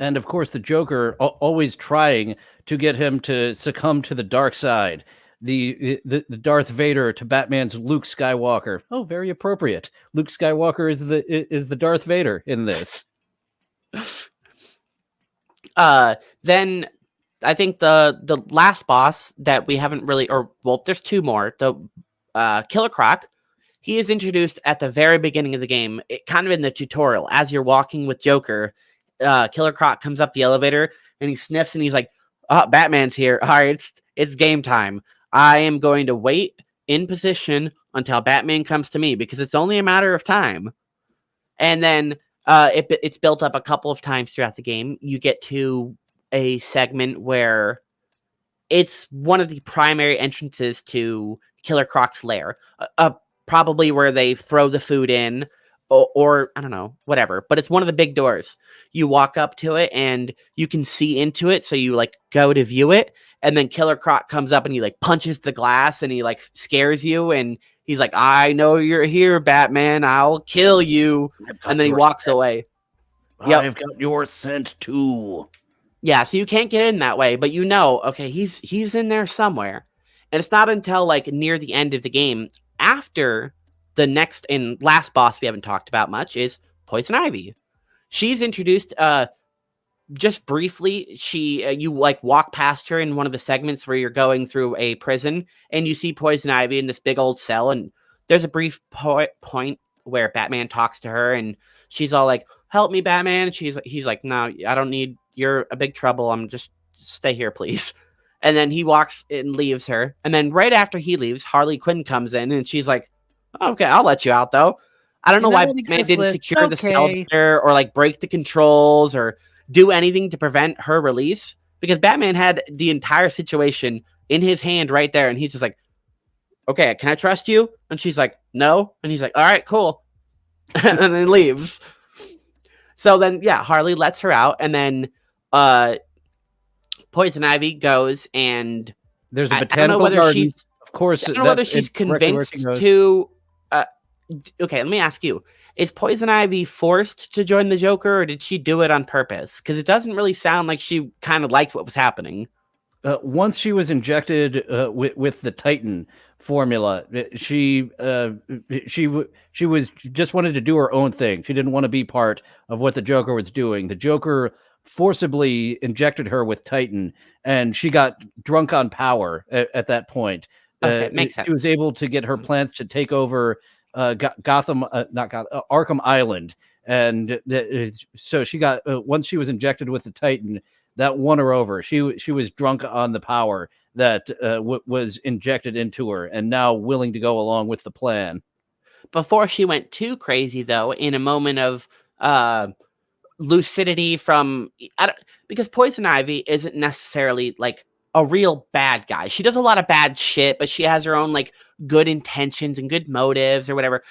And of course, the Joker always trying to get him to succumb to the dark side. The Darth Vader to Batman's Luke Skywalker. Oh, very appropriate. Luke Skywalker is the Darth Vader in this. Then I think the last boss that we haven't really, there's 2 more. The Killer Croc. He is introduced at the very beginning of the game, kind of in the tutorial. As you're walking with Joker, Killer Croc comes up the elevator, and he sniffs and he's like, "Oh, Batman's here. All right, it's game time. I am going to wait in position until Batman comes to me because it's only a matter of time." And then it's built up a couple of times throughout the game. You get to a segment where it's one of the primary entrances to Killer Croc's lair, probably where they throw the food in, or I don't know, whatever. But it's one of the big doors. You walk up to it and you can see into it, so you like go to view it, and then Killer Croc comes up and he like punches the glass and he like scares you, and he's like, "I know you're here, Batman. I'll kill you," and then he walks away. Yep. I've got your scent too. Yeah, so you can't get in that way, but okay, he's in there somewhere. And it's not until like near the end of the game, after the next and last boss we haven't talked about much is Poison Ivy. She's introduced just briefly. You like walk past her in one of the segments where you're going through a prison and you see Poison Ivy in this big old cell, and there's a brief point where Batman talks to her and she's all like, "Help me, Batman." And he's like, "No, I don't need, you're a big trouble. I'm just stay here, please." And then he walks and leaves her. And then right after he leaves, Harley Quinn comes in and she's like, "Okay, I'll let you out though." I don't know why Batman didn't secure the cell there or like break the controls or do anything to prevent her release, because Batman had the entire situation in his hand right there. And he's just like, "Okay, can I trust you?" And she's like, "No." And he's like, "All right, cool." And then leaves. So then, yeah, Harley lets her out, and then Poison Ivy goes, and there's a botanical garden. Of course, I don't know whether she's convinced to. Okay, let me ask you: is Poison Ivy forced to join the Joker, or did she do it on purpose? Because it doesn't really sound like she kind of liked what was happening. Once she was injected with the Titan formula, she was just wanted to do her own thing. She didn't want to be part of what the Joker was doing. The Joker forcibly injected her with Titan, and she got drunk on power at that point. Okay, makes sense. She was able to get her plans to take over Arkham Island, and so she got once she was injected with the Titan, that won her over. She was drunk on the power that was injected into her, and now willing to go along with the plan. Before she went too crazy, though, in a moment of lucidity because Poison Ivy isn't necessarily like a real bad guy. She does a lot of bad shit, but she has her own like good intentions and good motives or whatever.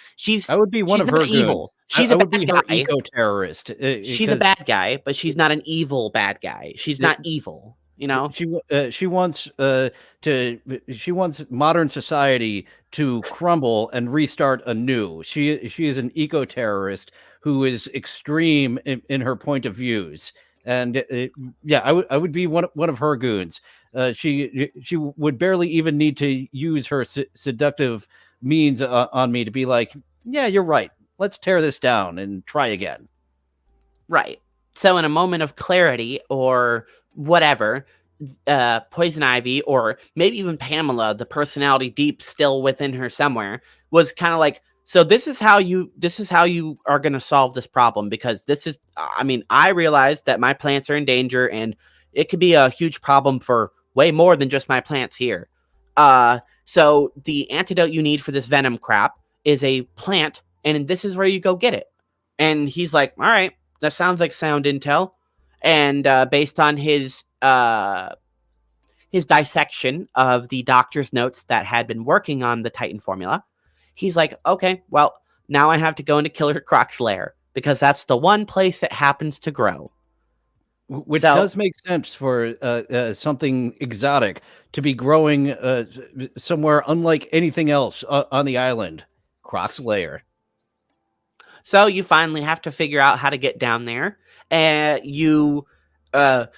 I would be one of her evil. She's a bad guy. Eco-terrorist. She's a bad guy, but she's not an evil bad guy. She's not evil. You know, she wants modern society to crumble and restart anew. She is an eco-terrorist who is extreme in her point of views. And I would be one of her goons. She would barely even need to use her seductive means on me to be like, "Yeah, you're right. Let's tear this down and try again." Right. So in a moment of clarity or whatever, Poison Ivy, or maybe even Pamela, the personality deep still within her somewhere, was kind of like, "So this is how you are going to solve this problem, because I realize that my plants are in danger and it could be a huge problem for way more than just my plants here. So the antidote you need for this venom crap is a plant, and this is where you go get it." And he's like, "All right, that sounds like sound intel." And based on his dissection of the doctor's notes that had been working on the Titan formula, he's like, "Okay, well, now I have to go into Killer Croc's lair, because that's the one place it happens to grow." Which does make sense for something exotic to be growing somewhere unlike anything else on the island. Croc's lair. So you finally have to figure out how to get down there. You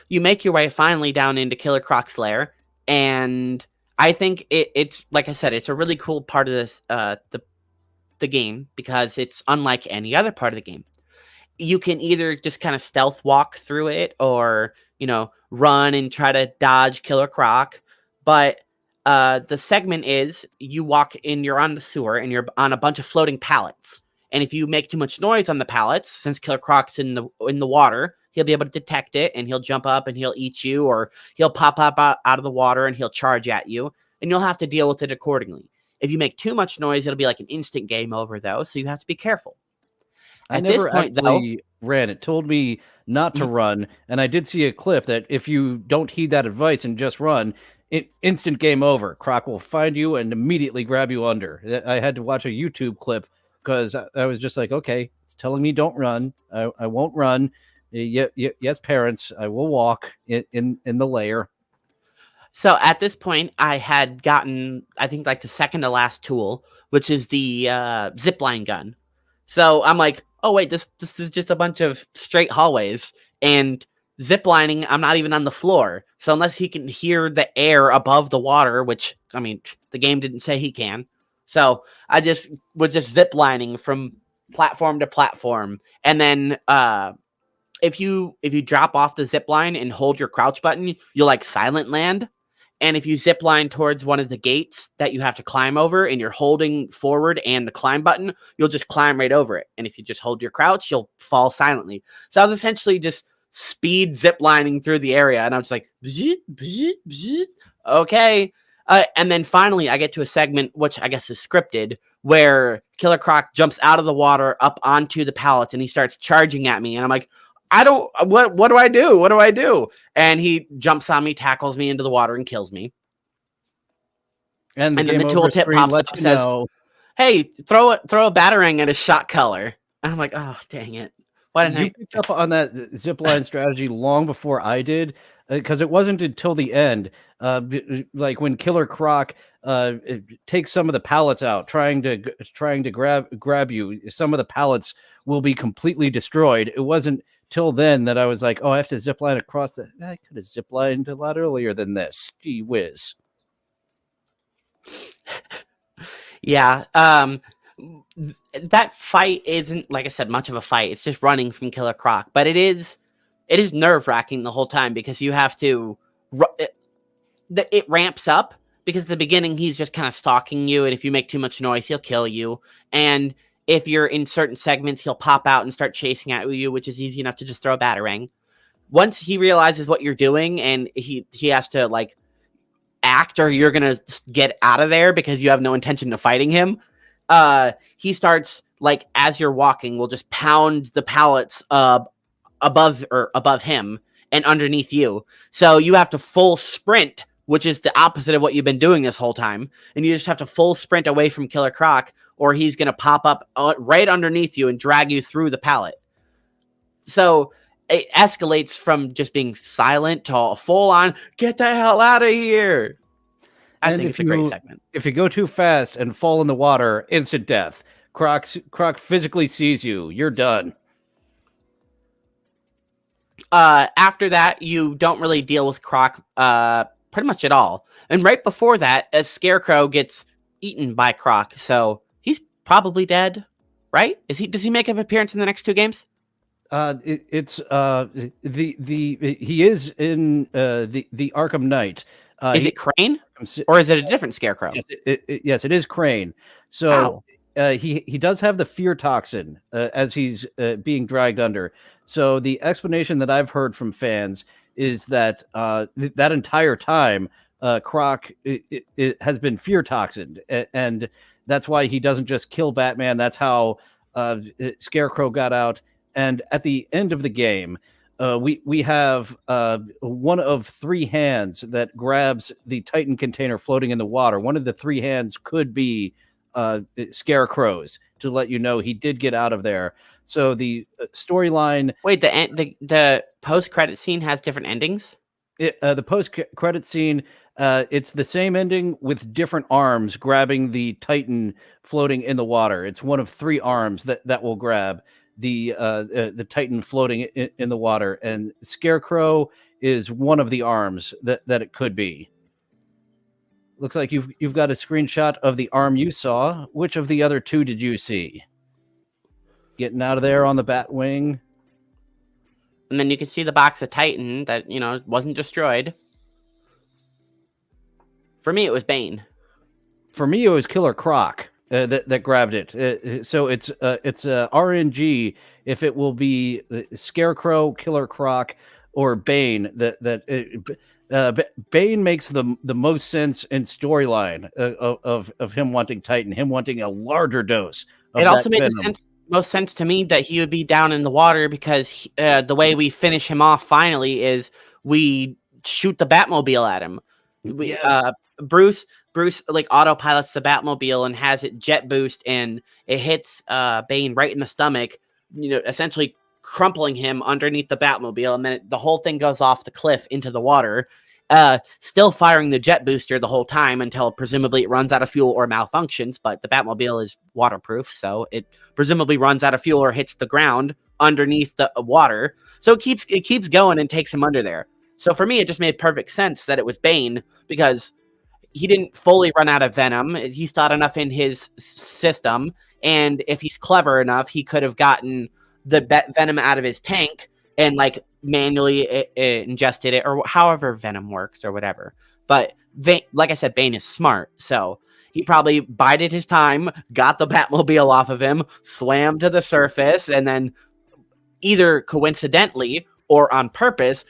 make your way finally down into Killer Croc's lair, and I think it's like I said, it's a really cool part of this the game, because it's unlike any other part of the game. You can either just kind of stealth walk through it, or run and try to dodge Killer Croc. But the segment is you're on the sewer and you're on a bunch of floating pallets. And if you make too much noise on the pallets, since Killer Croc's in the water, he'll be able to detect it and he'll jump up and he'll eat you, or he'll pop up out of the water and he'll charge at you, and you'll have to deal with it accordingly. If you make too much noise, it'll be like an instant game over, though, so you have to be careful. I At this never point, though, actually ran. It told me not to mhm. run, and I did see a clip that if you don't heed that advice and just run, instant game over. Croc will find you and immediately grab you under. I had to watch a YouTube clip because I was just like, okay, it's telling me don't run. I won't run. Yes, parents, I will walk in the lair. So at this point, I had gotten, I think, like the second to last tool, which is the zipline gun. So I'm like, oh wait, this is just a bunch of straight hallways, and ziplining, I'm not even on the floor. So unless he can hear the air above the water, which I mean, the game didn't say he can. So I just was just ziplining from platform to platform, and then if you drop off the zip line and hold your crouch button, you'll like silent land. And if you zip line towards one of the gates that you have to climb over and you're holding forward and the climb button, you'll just climb right over it. And if you just hold your crouch, you'll fall silently. So I was essentially just speed zip lining through the area. And I was like, bzz, bzz, bzz. Okay. And then finally, I get to a segment, which I guess is scripted, where Killer Croc jumps out of the water up onto the pallets and he starts charging at me. And I'm like, I don't, what do I do? What do I do? And he jumps on me, tackles me into the water, and kills me. And the And then game the over tooltip screen pops lets up, you says, know. hey, throw a batarang at a shot color. And I'm like, oh, dang it. Why didn't You I? picked up on that zipline strategy long before I did, because it wasn't until the end, like when Killer Croc takes some of the pallets out, trying to grab you. Some of the pallets will be completely destroyed. It wasn't till then that I was like, oh, I have to zipline across the. I could have ziplined a lot earlier than this. Gee whiz. Yeah. That fight isn't, like I said, much of a fight. It's just running from Killer Croc, but it is nerve wracking the whole time because you have to. It ramps up because at the beginning he's just kind of stalking you, and if you make too much noise, he'll kill you. And if you're in certain segments, he'll pop out and start chasing at you, which is easy enough to just throw a batarang. Once he realizes what you're doing, and he has to like act, or you're gonna get out of there because you have no intention of fighting him. He starts, like, as you're walking, will just pound the pallets above him and underneath you. So you have to full sprint, which is the opposite of what you've been doing this whole time. And you just have to full sprint away from Killer Croc, or he's gonna pop up right underneath you and drag you through the pallet. So it escalates from just being silent to a full on get the hell out of here. I And think it's a great segment. if you go too fast and fall in the water, instant death. Croc physically sees you. You're done. After that, you don't really deal with Croc pretty much at all. And right before that, a Scarecrow gets eaten by Croc, so he's probably dead, right? Does he make an appearance in the next two games? It's he is in the Arkham Knight. Is it Crane, He, or is it a different Scarecrow? yes, it is Crane. So he does have the fear toxin as he's being dragged under. So the explanation that I've heard from fans is that that entire time Croc it has been fear toxined, and that's why he doesn't just kill Batman. That's how Scarecrow got out. And at the end of the game, we have one of three hands that grabs the Titan container floating in the water. One of the three hands could be Scarecrow's, to let you know he did get out of there. So the storyline. Wait, the post credit scene has different endings. The post credit scene, it's the same ending with different arms grabbing the Titan floating in the water. It's one of three arms that will grab the Titan floating in the water, and Scarecrow is one of the arms that it could be. Looks like you've got a screenshot of the arm you saw. Which of the other two did you see? Getting out of there on the Batwing. And then you can see the box of Titan that, wasn't destroyed. For me, it was Bane. For me, it was Killer Croc. that grabbed it. So it's RNG if it will be Scarecrow, Killer Croc, or Bane. Bane makes the most sense in storyline of him wanting Titan, him wanting a larger dose It of that also made venom. most sense to me that he would be down in the water because the way we finish him off finally is we shoot the Batmobile at him. We Yes, Bruce like autopilots the Batmobile and has it jet boost and it hits Bane right in the stomach, essentially crumpling him underneath the Batmobile, and then the whole thing goes off the cliff into the water. Still firing the jet booster the whole time until presumably it runs out of fuel or malfunctions, but the Batmobile is waterproof, so it presumably runs out of fuel or hits the ground underneath the water. So it keeps going and takes him under there. So for me, it just made perfect sense that it was Bane because he didn't fully run out of venom. He's got enough in his system, and if he's clever enough, he could have gotten the venom out of his tank and like manually ingested it, or however venom works or whatever. But like I said, Bane is smart, so he probably bided his time, got the Batmobile off of him, swam to the surface, and then either coincidentally or on purpose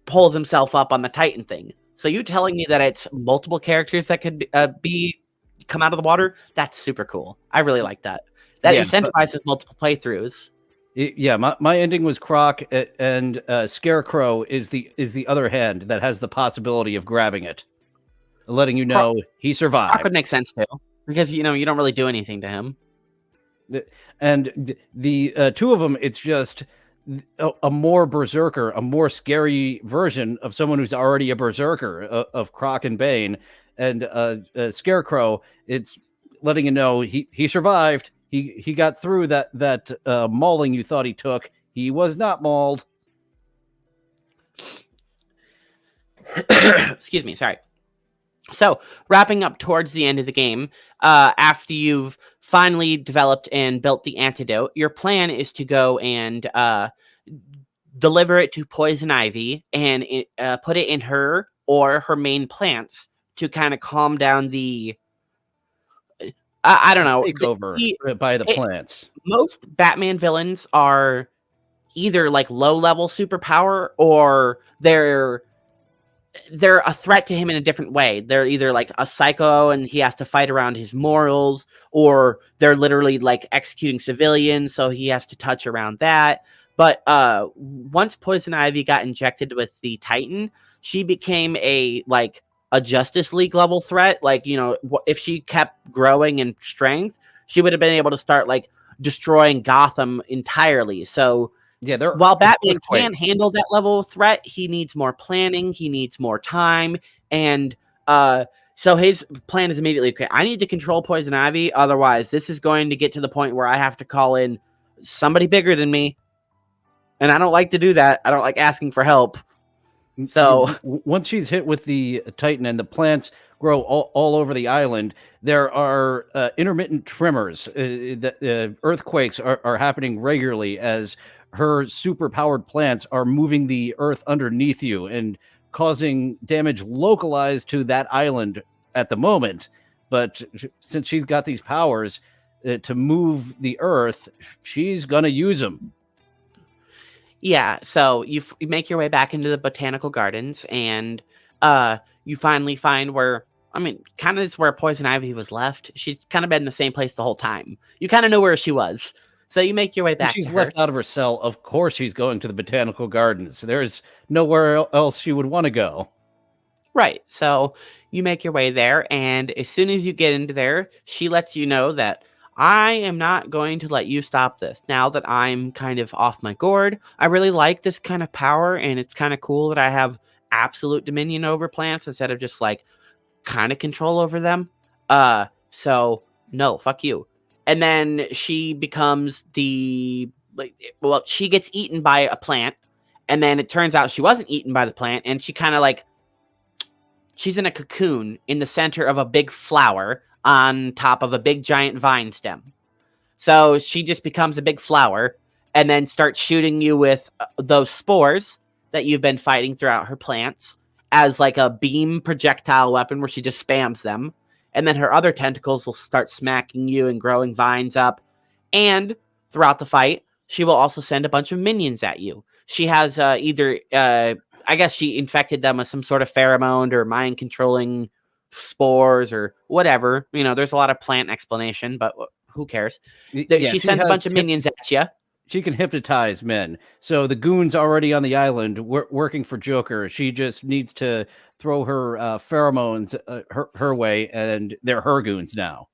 pulls himself up on the Titan thing. So you telling me that it's multiple characters that could come out of the water? That's super cool. I really like that. That incentivizes multiple playthroughs. Yeah, my ending was Croc, and Scarecrow is the other hand that has the possibility of grabbing it, letting you know he survived. Croc would make sense too, because you don't really do anything to him. And the two of them, it's just a more berserker, a more scary version of someone who's already a berserker of Croc and Bane. And Scarecrow, it's letting you know he survived. He got through that mauling you thought he took. He was not mauled. Excuse me, sorry. So, wrapping up towards the end of the game, after you've finally developed and built the antidote, your plan is to go and deliver it to Poison Ivy and put it in her or her main plants to kind of calm down the I don't know. Takeover by the plants. Most Batman villains are either like low-level superpower or they're a threat to him in a different way. They're either like a psycho and he has to fight around his morals, or they're literally like executing civilians, so he has to touch around that. But once Poison Ivy got injected with the Titan, she became a Justice League level threat. Like, if she kept growing in strength, she would have been able to start like destroying Gotham entirely. So yeah, while Batman can handle that level of threat, he needs more planning, he needs more time, and so his plan is immediately, okay, I need to control Poison Ivy, otherwise this is going to get to the point where I have to call in somebody bigger than me, and I don't like to do that. I don't like asking for help. So once she's hit with the Titan and the plants grow all over the island, there are intermittent tremors. Earthquakes are happening regularly as her super-powered plants are moving the earth underneath you and causing damage localized to that island at the moment. But since she's got these powers to move the earth, she's going to use them. Yeah, so you make your way back into the botanical gardens, and you finally find where, kind of is where Poison Ivy was left. She's kind of been in the same place the whole time. You kind of know where she was. So you make your way back. She's left out of her cell. Of course she's going to the botanical gardens. There's nowhere else she would want to go. Right. So you make your way there, and as soon as you get into there, she lets you know that I am not going to let you stop this. Now that I'm kind of off my gourd, I really like this kind of power, and it's kind of cool that I have absolute dominion over plants instead of just like kind of control over them. So no, fuck you. And then she becomes she gets eaten by a plant, and then it turns out she wasn't eaten by the plant, and she kind of she's in a cocoon in the center of a big flower on top of a big giant vine stem. So she just becomes a big flower and then starts shooting you with those spores that you've been fighting throughout her plants as like a beam projectile weapon where she just spams them. and then her other tentacles will start smacking you and growing vines up. And throughout the fight, she will also send a bunch of minions at you. She has I guess she infected them with some sort of pheromone or mind controlling spores or whatever. There's a lot of plant explanation, but who cares? She sends a bunch of minions at you. She can hypnotize men. So the goons already on the island working for Joker, she just needs to throw her pheromones her way, and they're her goons now.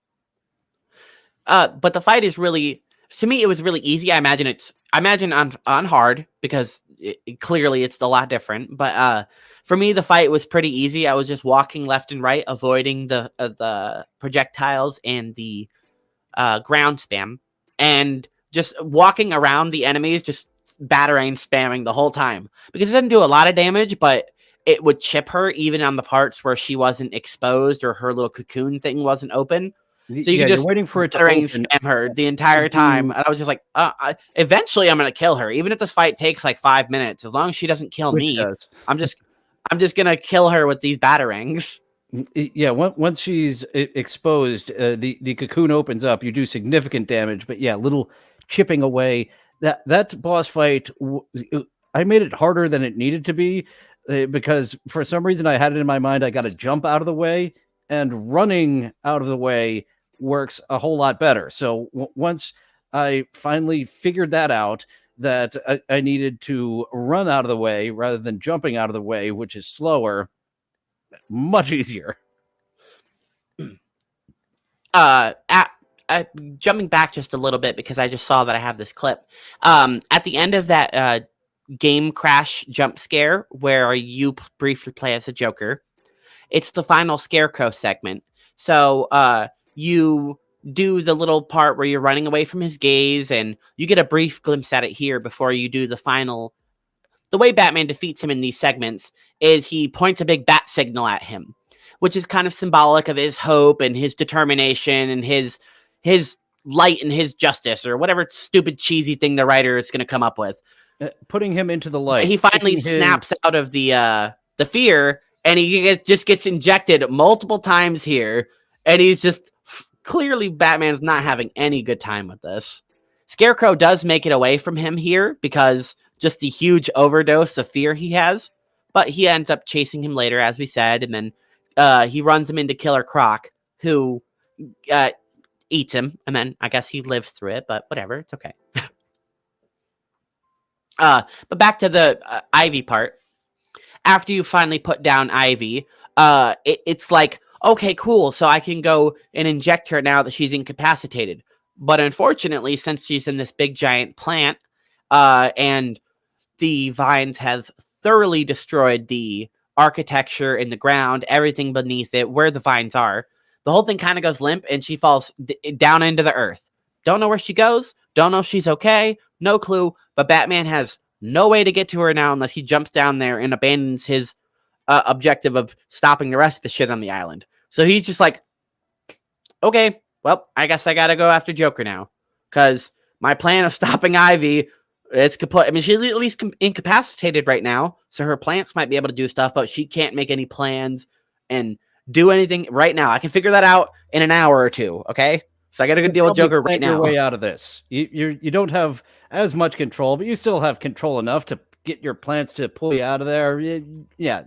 But the fight is really, to me, it was really easy. I imagine on hard, because clearly it's a lot different. But for me, the fight was pretty easy. I was just walking left and right, avoiding the projectiles and the ground spam, and just walking around the enemies, just battering, spamming the whole time, because it didn't do a lot of damage, but it would chip her even on the parts where she wasn't exposed or her little cocoon thing wasn't open. So you can just waiting for it to spam her the entire time. And I was just like, eventually I'm going to kill her. Even if this fight takes like 5 minutes, as long as she doesn't kill me, I'm just going to kill her with these batarangs. Yeah, once she's exposed, the cocoon opens up. You do significant damage, but yeah, little chipping away. That boss fight, I made it harder than it needed to be because for some reason I had it in my mind I got to jump out of the way, and running out of the way works a whole lot better. So once I finally figured that out, that I needed to run out of the way rather than jumping out of the way, which is slower, much easier. Jumping back just a little bit, because I just saw that I have this clip. At the end of that game crash jump scare where you briefly play as a Joker, it's the final Scarecrow segment. So you do the little part where you're running away from his gaze, and you get a brief glimpse at it here before you do the final. The way Batman defeats him in these segments is he points a big bat signal at him, which is kind of symbolic of his hope and his determination and his light and his justice, or whatever stupid cheesy thing the writer is going to come up with. Putting him into the light. He finally snaps out of the fear, and he just gets injected multiple times here, and he's just clearly Batman's not having any good time with this. Scarecrow does make it away from him here because just the huge overdose of fear he has, but he ends up chasing him later, as we said, and then he runs him into Killer Croc, who eats him, and then I guess he lives through it, but whatever, it's okay. But back to the Ivy part. After you finally put down Ivy, it's like, okay, cool, so I can go and inject her now that she's incapacitated. But unfortunately, since she's in this big giant plant, and the vines have thoroughly destroyed the architecture in the ground, everything beneath it, where the vines are, the whole thing kind of goes limp, and she falls down into the earth. Don't know where she goes, don't know if she's okay, no clue, but Batman has no way to get to her now unless he jumps down there and abandons his objective of stopping the rest of the shit on the island. So he's just like, okay, well, I guess I gotta go after Joker now, because my plan of stopping Ivy, it's kaput. I mean, she's at least incapacitated right now, so her plants might be able to do stuff, but she can't make any plans and do anything right now. I can figure that out in an hour or two, okay? So I gotta go deal with Joker right now. Your way out of this. You don't have as much control, but you still have control enough to get your plants to pull you out of there. Yeah,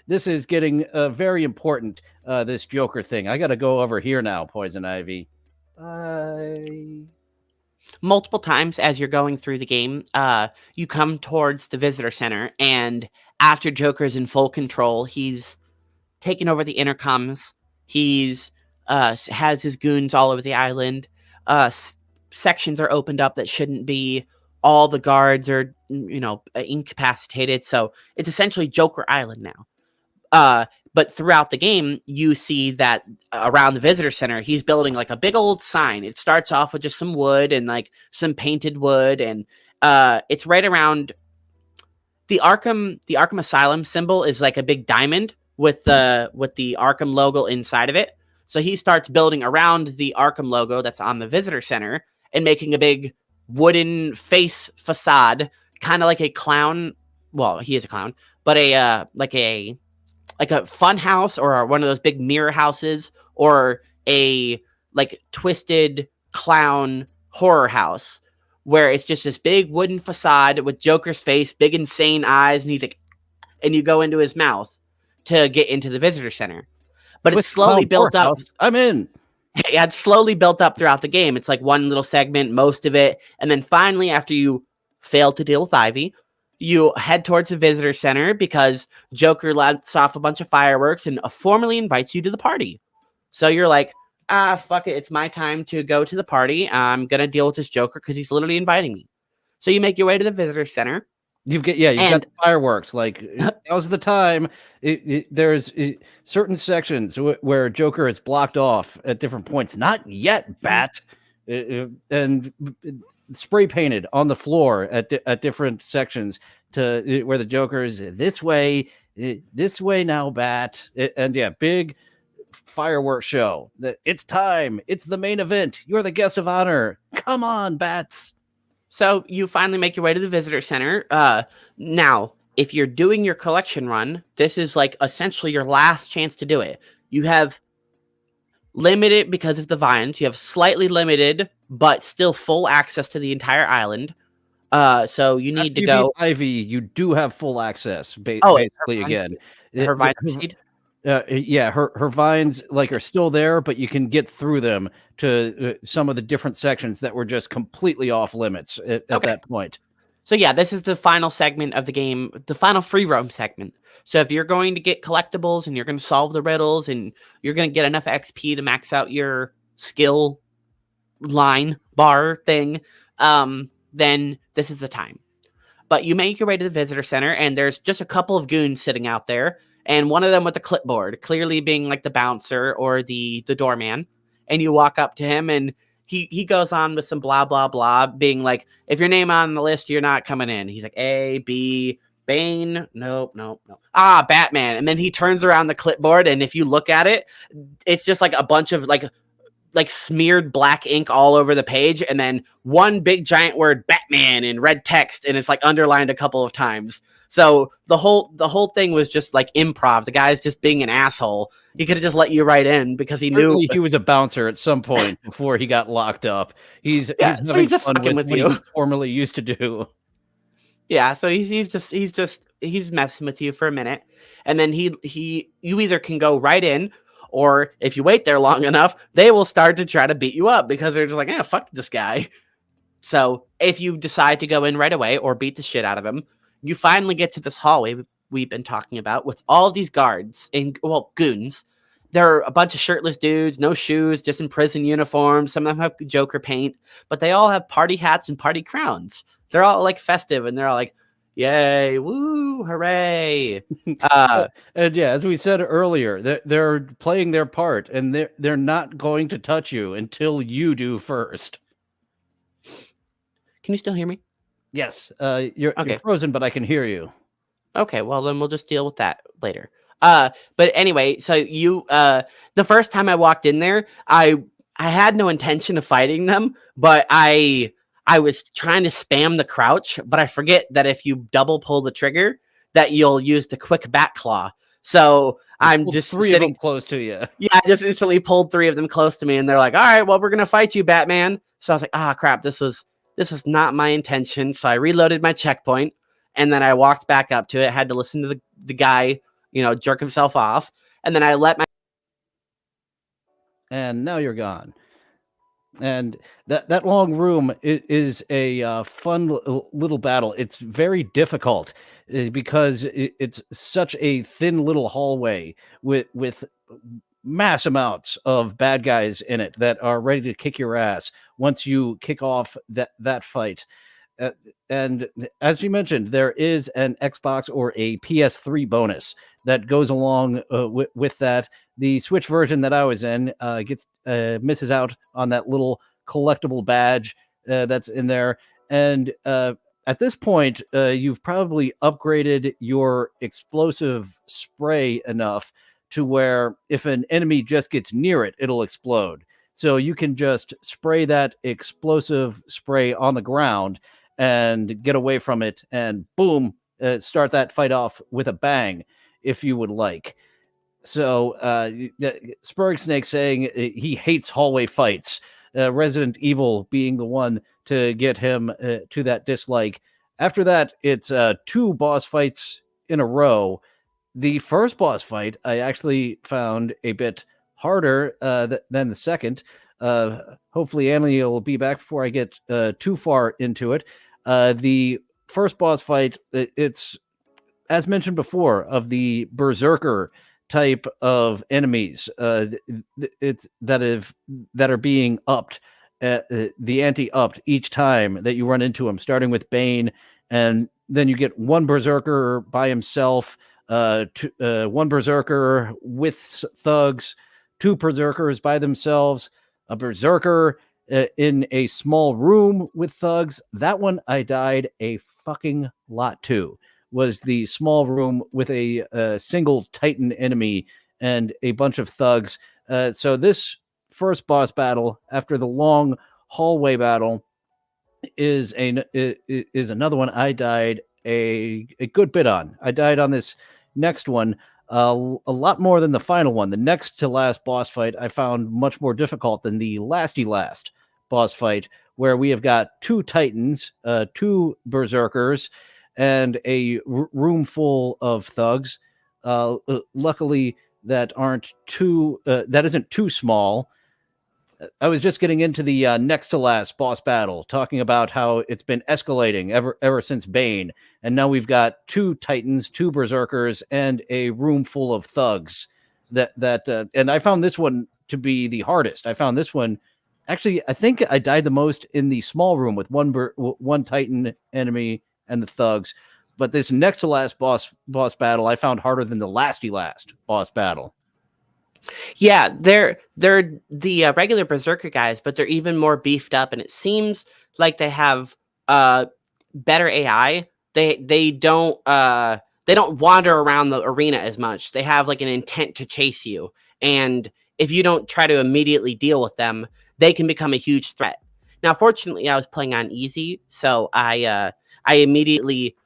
this is getting very important, this Joker thing. I got to go over here now, Poison Ivy. Bye. Multiple times as you're going through the game, you come towards the visitor center, and after Joker's in full control, he's taken over the intercoms. He's has his goons all over the island. Sections are opened up that shouldn't be. All the guards are, incapacitated. So it's essentially Joker Island now. But throughout the game, you see that around the visitor center, he's building like a big old sign. It starts off with just some wood and like some painted wood, and it's right around the Arkham Asylum symbol is like a big diamond with the Arkham logo inside of it. So he starts building around the Arkham logo that's on the visitor center and making a big wooden face facade, kind of like a clown. Well, he is a clown, but a like a fun house or one of those big mirror houses or a like twisted clown horror house where it's just this big wooden facade with Joker's face, big insane eyes, and he's like, and you go into his mouth to get into the visitor center. But it's Twisted slowly Clown built up. Poorhouse. I'm in. Yeah, it's slowly built up throughout the game. It's like one little segment, most of it, and then finally, after you fail to deal with Ivy, you head towards the visitor center because Joker lets off a bunch of fireworks and formally invites you to the party. So you're like, fuck it, it's my time to go to the party. I'm gonna deal with this Joker because he's literally inviting me. So you make your way to the visitor center. You've got the fireworks. Like now's the time. There's certain sections where Joker is blocked off at different points. Not yet, Bat, and spray painted on the floor at different sections to where the Joker is this way now, Bat, and yeah, big fireworks show. It's time. It's the main event. You're the guest of honor. Come on, Bats. So you finally make your way to the visitor center. Now, if you're doing your collection run, this is like essentially your last chance to do it. You have limited, because of the vines, you have slightly limited, but still full access to the entire island. So you need to go. Ivy, you do have full access. Basically, again, her vine seed. Yeah, her vines like are still there, but you can get through them to some of the different sections that were just completely off limits at that point. So yeah, this is the final segment of the game, the final free roam segment. So if you're going to get collectibles and you're going to solve the riddles and you're going to get enough XP to max out your skill line bar thing, then this is the time. But you make your way to the visitor center and there's just a couple of goons sitting out there. And one of them with a clipboard, clearly being like the bouncer or the doorman. And you walk up to him and he goes on with some blah, blah, blah, being like, if your name on the list, you're not coming in. He's like, A, B, Bane. Nope. Ah, Batman. And then he turns around the clipboard. And if you look at it, it's just like a bunch of like smeared black ink all over the page. And then one big giant word, Batman, in red text. And it's like underlined a couple of times. So the whole thing was just like improv. The guy's just being an asshole. He could have just let you right in because he knew he was a bouncer at some point before he got locked up. He's just fucking with you. He formerly used to do. Yeah, so he's messing with you for a minute, and then you either can go right in, or if you wait there long enough, they will start to try to beat you up because they're just like, fuck this guy. So if you decide to go in right away or beat the shit out of him, you finally get to this hallway we've been talking about with all these guards and goons. There are a bunch of shirtless dudes, no shoes, just in prison uniforms. Some of them have Joker paint, but they all have party hats and party crowns. They're all like festive and they're all like, yay, woo, hooray. And yeah, as we said earlier, they're playing their part and they're not going to touch you until you do first. Can you still hear me? Yes, you're frozen, but I can hear you. Okay, well then we'll just deal with that later. But anyway, so you the first time I walked in there, I had no intention of fighting them, but I was trying to spam the crouch, but I forget that if you double pull the trigger, that you'll use the quick back claw. So I'm just three of them close to you. Yeah, I just instantly pulled three of them close to me, and they're like, "All right, well, we're gonna fight you, Batman." So I was like, crap, this is not my intention. So I reloaded my checkpoint and then I walked back up to it. Had to listen to the guy, jerk himself off. And then I and now you're gone. And that long room is a fun little battle. It's very difficult because it's such a thin little hallway with mass amounts of bad guys in it that are ready to kick your ass once you kick off that fight. And as you mentioned, there is an Xbox or a PS3 bonus that goes along with that. The Switch version that I was in misses out on that little collectible badge that's in there. And at this point, you've probably upgraded your explosive spray enough to where if an enemy just gets near it, it'll explode. So you can just spray that explosive spray on the ground and get away from it and boom, start that fight off with a bang if you would like. So Spurg Snake saying he hates hallway fights. Resident Evil being the one to get him to that dislike. After that, it's 2 boss fights in a row. The first boss fight I actually found a bit harder than the second. Hopefully, Emily will be back before I get too far into it. The first boss fight, it's as mentioned before, of the berserker type of enemies. It's that are being upped, the anti-upped each time that you run into them, starting with Bane, and then you get one berserker by himself, one berserker with thugs, 2 berserkers by themselves, a berserker in a small room with thugs. That one I died a fucking lot too. Was the small room with a single Titan enemy and a bunch of thugs. So this first boss battle, after the long hallway battle, is another one I died a good bit on. I died on this next one a lot more than the final one. The next to last boss fight I found much more difficult than the lasty last boss fight, where we have got 2 Titans, 2 berserkers, and a room full of thugs. Luckily, that isn't too small. I was just getting into the next to last boss battle, talking about how it's been escalating ever since Bane, and now we've got 2 Titans, 2 berserkers, and a room full of thugs. And I found this one to be the hardest. I found this one. Actually, I think I died the most in the small room with one Titan enemy and the thugs. But this next to last boss battle I found harder than the lasty last boss battle. Yeah, they're the regular berserker guys, but they're even more beefed up, and it seems like they have better AI. They don't wander around the arena as much. They have like an intent to chase you, and if you don't try to immediately deal with them, they can become a huge threat. Now, fortunately, I was playing on easy, so I immediately,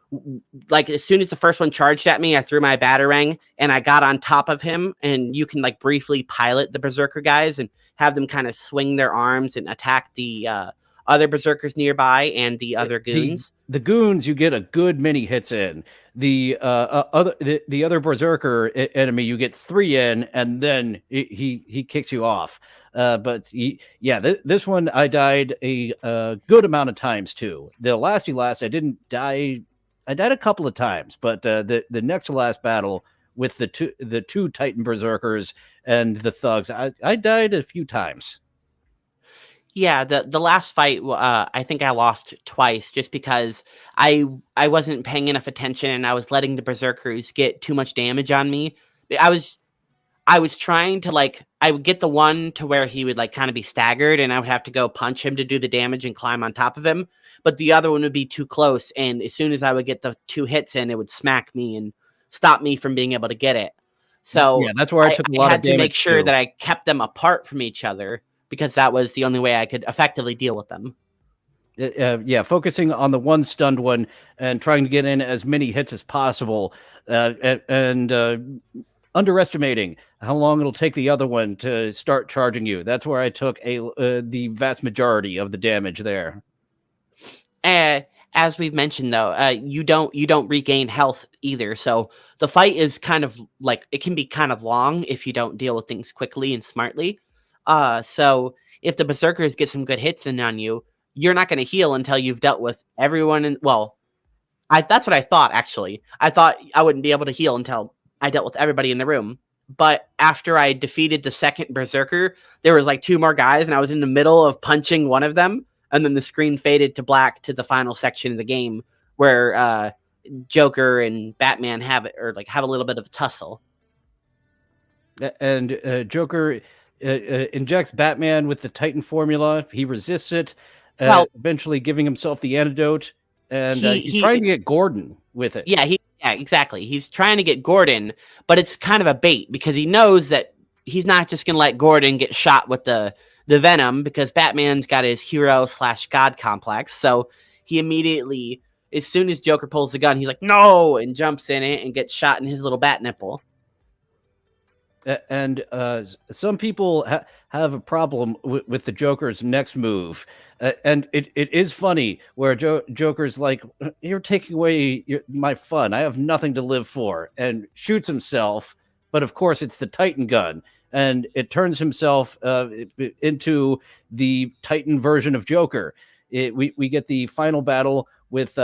like, as soon as the first one charged at me, I threw my batarang and I got on top of him. And you can like briefly pilot the berserker guys and have them kind of swing their arms and attack the other berserkers nearby and the other goons. The goons, you get a good many hits in. The other berserker enemy, you get 3 in, and then he kicks you off. This one I died a good amount of times too. The lasty last, I didn't die. I died a couple of times, but the next to last battle with the two Titan berserkers and the thugs, I died a few times. Yeah, the last fight, I think I lost twice just because I wasn't paying enough attention and I was letting the berserkers get too much damage on me. I was trying to, like, I would get the one to where he would like kind of be staggered and I would have to go punch him to do the damage and climb on top of him. But the other one would be too close. And as soon as I would get the 2 hits in, it would smack me and stop me from being able to get it. So yeah, that's where I took a lot of damage. I had to make sure too. that I kept them apart from each other because that was the only way I could effectively deal with them. Focusing on the one stunned one and trying to get in as many hits as possible, and underestimating how long it'll take the other one to start charging you. That's where I took the vast majority of the damage there. As we've mentioned, though, you don't regain health either. So the fight is kind of like, it can be kind of long if you don't deal with things quickly and smartly. So if the berserkers get some good hits in on you, you're not going to heal until you've dealt with everyone. That's what I thought, actually. I thought I wouldn't be able to heal until I dealt with everybody in the room. But after I defeated the second berserker, there was like 2 more guys, and I was in the middle of punching one of them. And then the screen faded to black to the final section of the game where Joker and Batman have a little bit of a tussle. And Joker injects Batman with the Titan formula. He resists it, eventually giving himself the antidote. And he's trying to get Gordon with it. Yeah, exactly. He's trying to get Gordon, but it's kind of a bait because he knows that he's not just going to let Gordon get shot with the venom because Batman's got his hero/god complex. So he immediately, as soon as Joker pulls the gun, he's like, no, and jumps in it and gets shot in his little bat nipple. And some people have a problem with the Joker's next move, and it is funny where Joker's like, "You're taking away my fun. I have nothing to live for," and shoots himself. But of course, it's the Titan gun, and it turns himself into the Titan version of Joker. We get the final battle with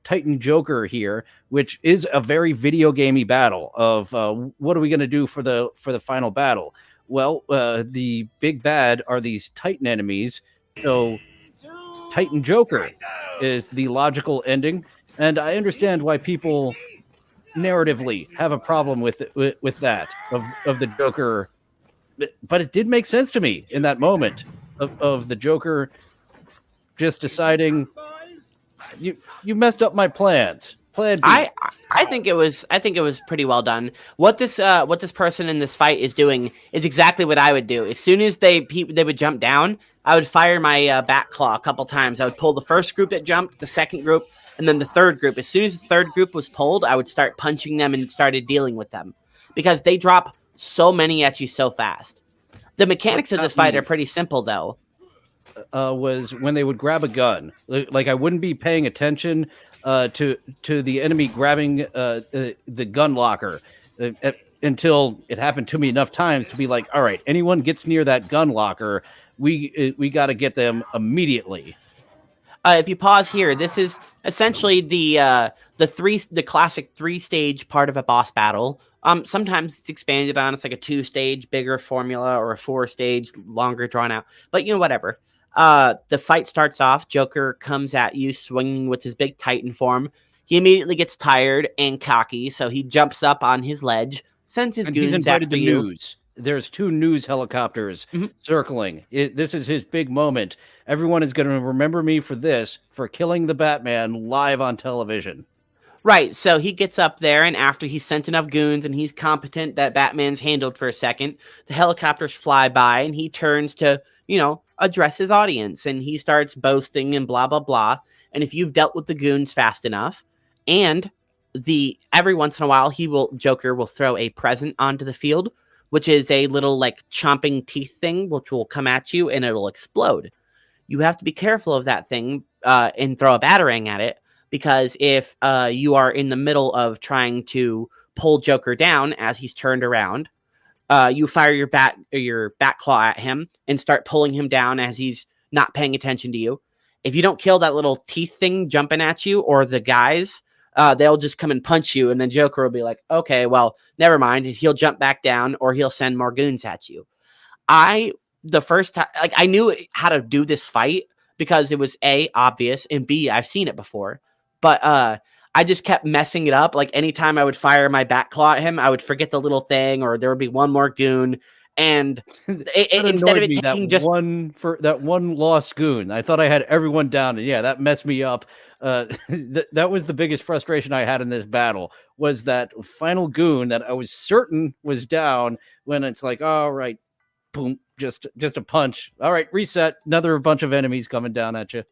Titan Joker here, which is a very video gamey battle of what are we going to do for the final battle? Well, the big bad are these Titan enemies, so Titan Joker is the logical ending, and I understand why people narratively have a problem with that of the Joker, but it did make sense to me in that moment of the Joker just deciding you messed up my plans. Plan B. I think it was pretty well done. What this person in this fight is doing is exactly what I would do. As soon as they would jump down, I would fire my bat claw a couple times. I would pull the first group that jumped, the second group, and then the third group. As soon as the third group was pulled, I would start punching them and started dealing with them because they drop so many at you so fast. The mechanics of this fight are pretty simple, though. Was when they would grab a gun. Like I wouldn't be paying attention to the enemy grabbing the gun locker until it happened to me enough times to be like, all right, anyone gets near that gun locker, we got to get them immediately. If you pause here, this is essentially the classic 3-stage part of a boss battle. Sometimes it's expanded on. It's like a 2-stage bigger formula or a 4-stage longer drawn out. But whatever. The fight starts off. Joker comes at you swinging with his big Titan form. He immediately gets tired and cocky, so he jumps up on his ledge, sends his goons after you. News. There's 2 news helicopters circling. This is his big moment. Everyone is going to remember me for this, for killing the Batman live on television. Right, so he gets up there, and after he's sent enough goons and he's competent that Batman's handled for a second, the helicopters fly by, and he turns to, address his audience, and he starts boasting and blah, blah, blah. And if you've dealt with the goons fast enough, and every once in a while, Joker will throw a present onto the field, which is a little, like, chomping teeth thing, which will come at you, and it'll explode. You have to be careful of that thing and throw a batarang at it, because if you are in the middle of trying to pull Joker down as he's turned around, you fire your bat claw at him and start pulling him down as he's not paying attention to you. If you don't kill that little teeth thing jumping at you or the guys, they'll just come and punch you, and then Joker will be like, okay, well, never mind. He'll jump back down, or he'll send more goons at you. The first time, like, I knew how to do this fight because it was A, obvious, and B, I've seen it before. But I just kept messing it up. Like, anytime I would fire my bat claw at him, I would forget the little thing, or there would be one more goon. And instead of it taking just that one lost goon, I thought I had everyone down, and yeah, that messed me up. That was the biggest frustration I had in this battle, was that final goon that I was certain was down, when it's like, all right, boom, just a punch. All right, reset. Another bunch of enemies coming down at you.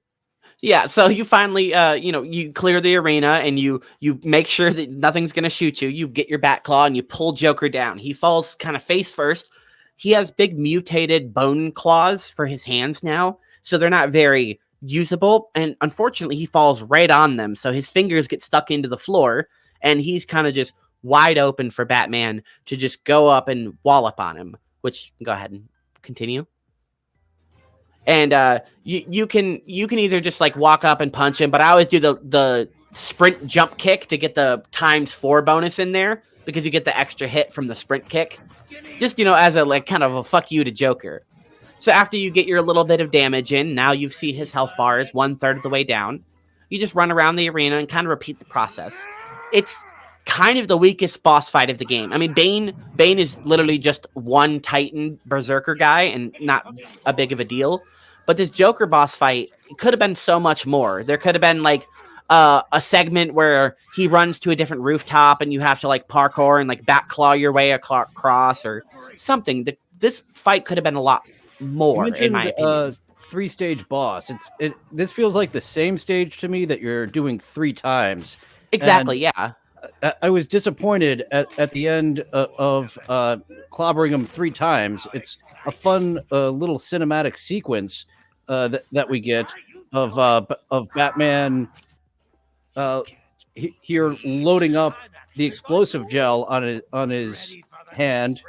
Yeah, so you finally, you clear the arena, and you make sure that nothing's going to shoot you. You get your bat claw and you pull Joker down. He falls kind of face first. He has big mutated bone claws for his hands now, so they're not very usable. And unfortunately, he falls right on them, so his fingers get stuck into the floor, and he's kind of just wide open for Batman to just go up and wallop on him. Which, go ahead and continue. And you can either just like walk up and punch him, but I always do the sprint jump kick to get the ×4 bonus in there, because you get the extra hit from the sprint kick. Just, as a like kind of a fuck you to Joker. So after you get your little bit of damage in, now you see his health bar is 1/3 of the way down. You just run around the arena and kind of repeat the process. It's kind of the weakest boss fight of the game. I mean, Bane is literally just one Titan berserker guy and not a big of a deal. But this Joker boss fight could have been so much more. There could have been like a segment where he runs to a different rooftop and you have to like parkour and like back claw your way across or something. This fight could have been a lot more, in my opinion. 3-stage boss. This feels like the same stage to me that you're doing 3 times. Exactly, yeah. I was disappointed at the end of clobbering him 3 times. It's a fun little cinematic sequence that we get of Batman here loading up the explosive gel on his hand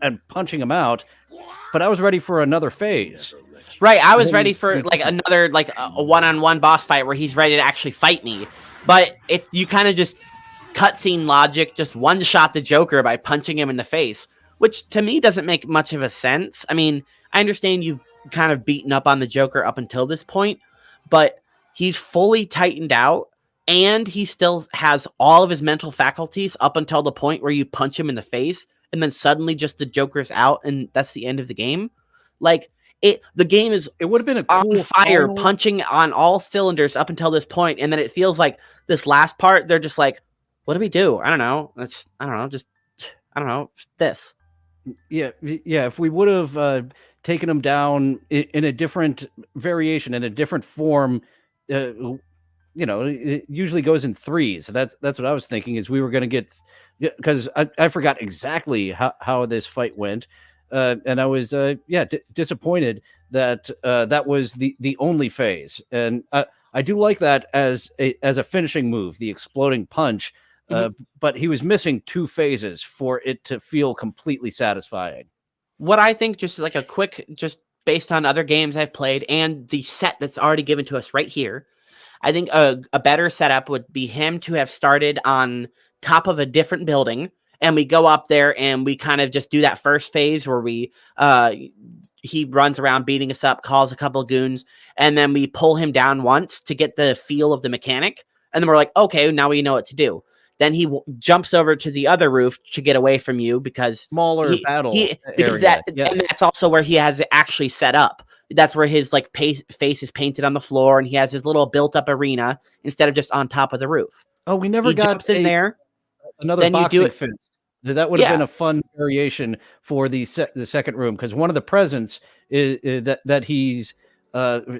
and punching him out. But I was ready for another phase. Right, I was ready for like another like a one-on-one boss fight where he's ready to actually fight me. But you kind of just cutscene logic, just one-shot the Joker by punching him in the face, which to me doesn't make much of a sense. I mean, I understand you've kind of beaten up on the Joker up until this point, but he's fully tightened out and he still has all of his mental faculties up until the point where you punch him in the face and then suddenly just the Joker's out and that's the end of the game. Like, the game is it would have been a on cool fire, final... punching on all cylinders up until this point, and then it feels like this last part, they're just like, what do we do? I don't know. This. Yeah. If we would have taken him down in a different variation, in a different form, it usually goes in threes. So that's what I was thinking. Is we were going to get, because I forgot exactly how this fight went. And I was disappointed that that was the only phase, and I do like that as a finishing move, the exploding punch. But he was missing 2 phases for it to feel completely satisfying. What I think, just like a quick, just based on other games I've played and the set that's already given to us right here, I think a better setup would be him to have started on top of a different building. And we go up there and we kind of just do that first phase where he runs around beating us up, calls a couple of goons, and then we pull him down once to get the feel of the mechanic. And then we're like, okay, now we know what to do. Then he jumps over to the other roof to get away from you because smaller battle area. And that's also where he has it actually set up. That's where his like face is painted on the floor, and he has his little built-up arena instead of just on top of the roof. Oh, we never got jumps in there. Another then boxing you do it. fist. That would have been a fun variation for the second room, because one of the presents is that he's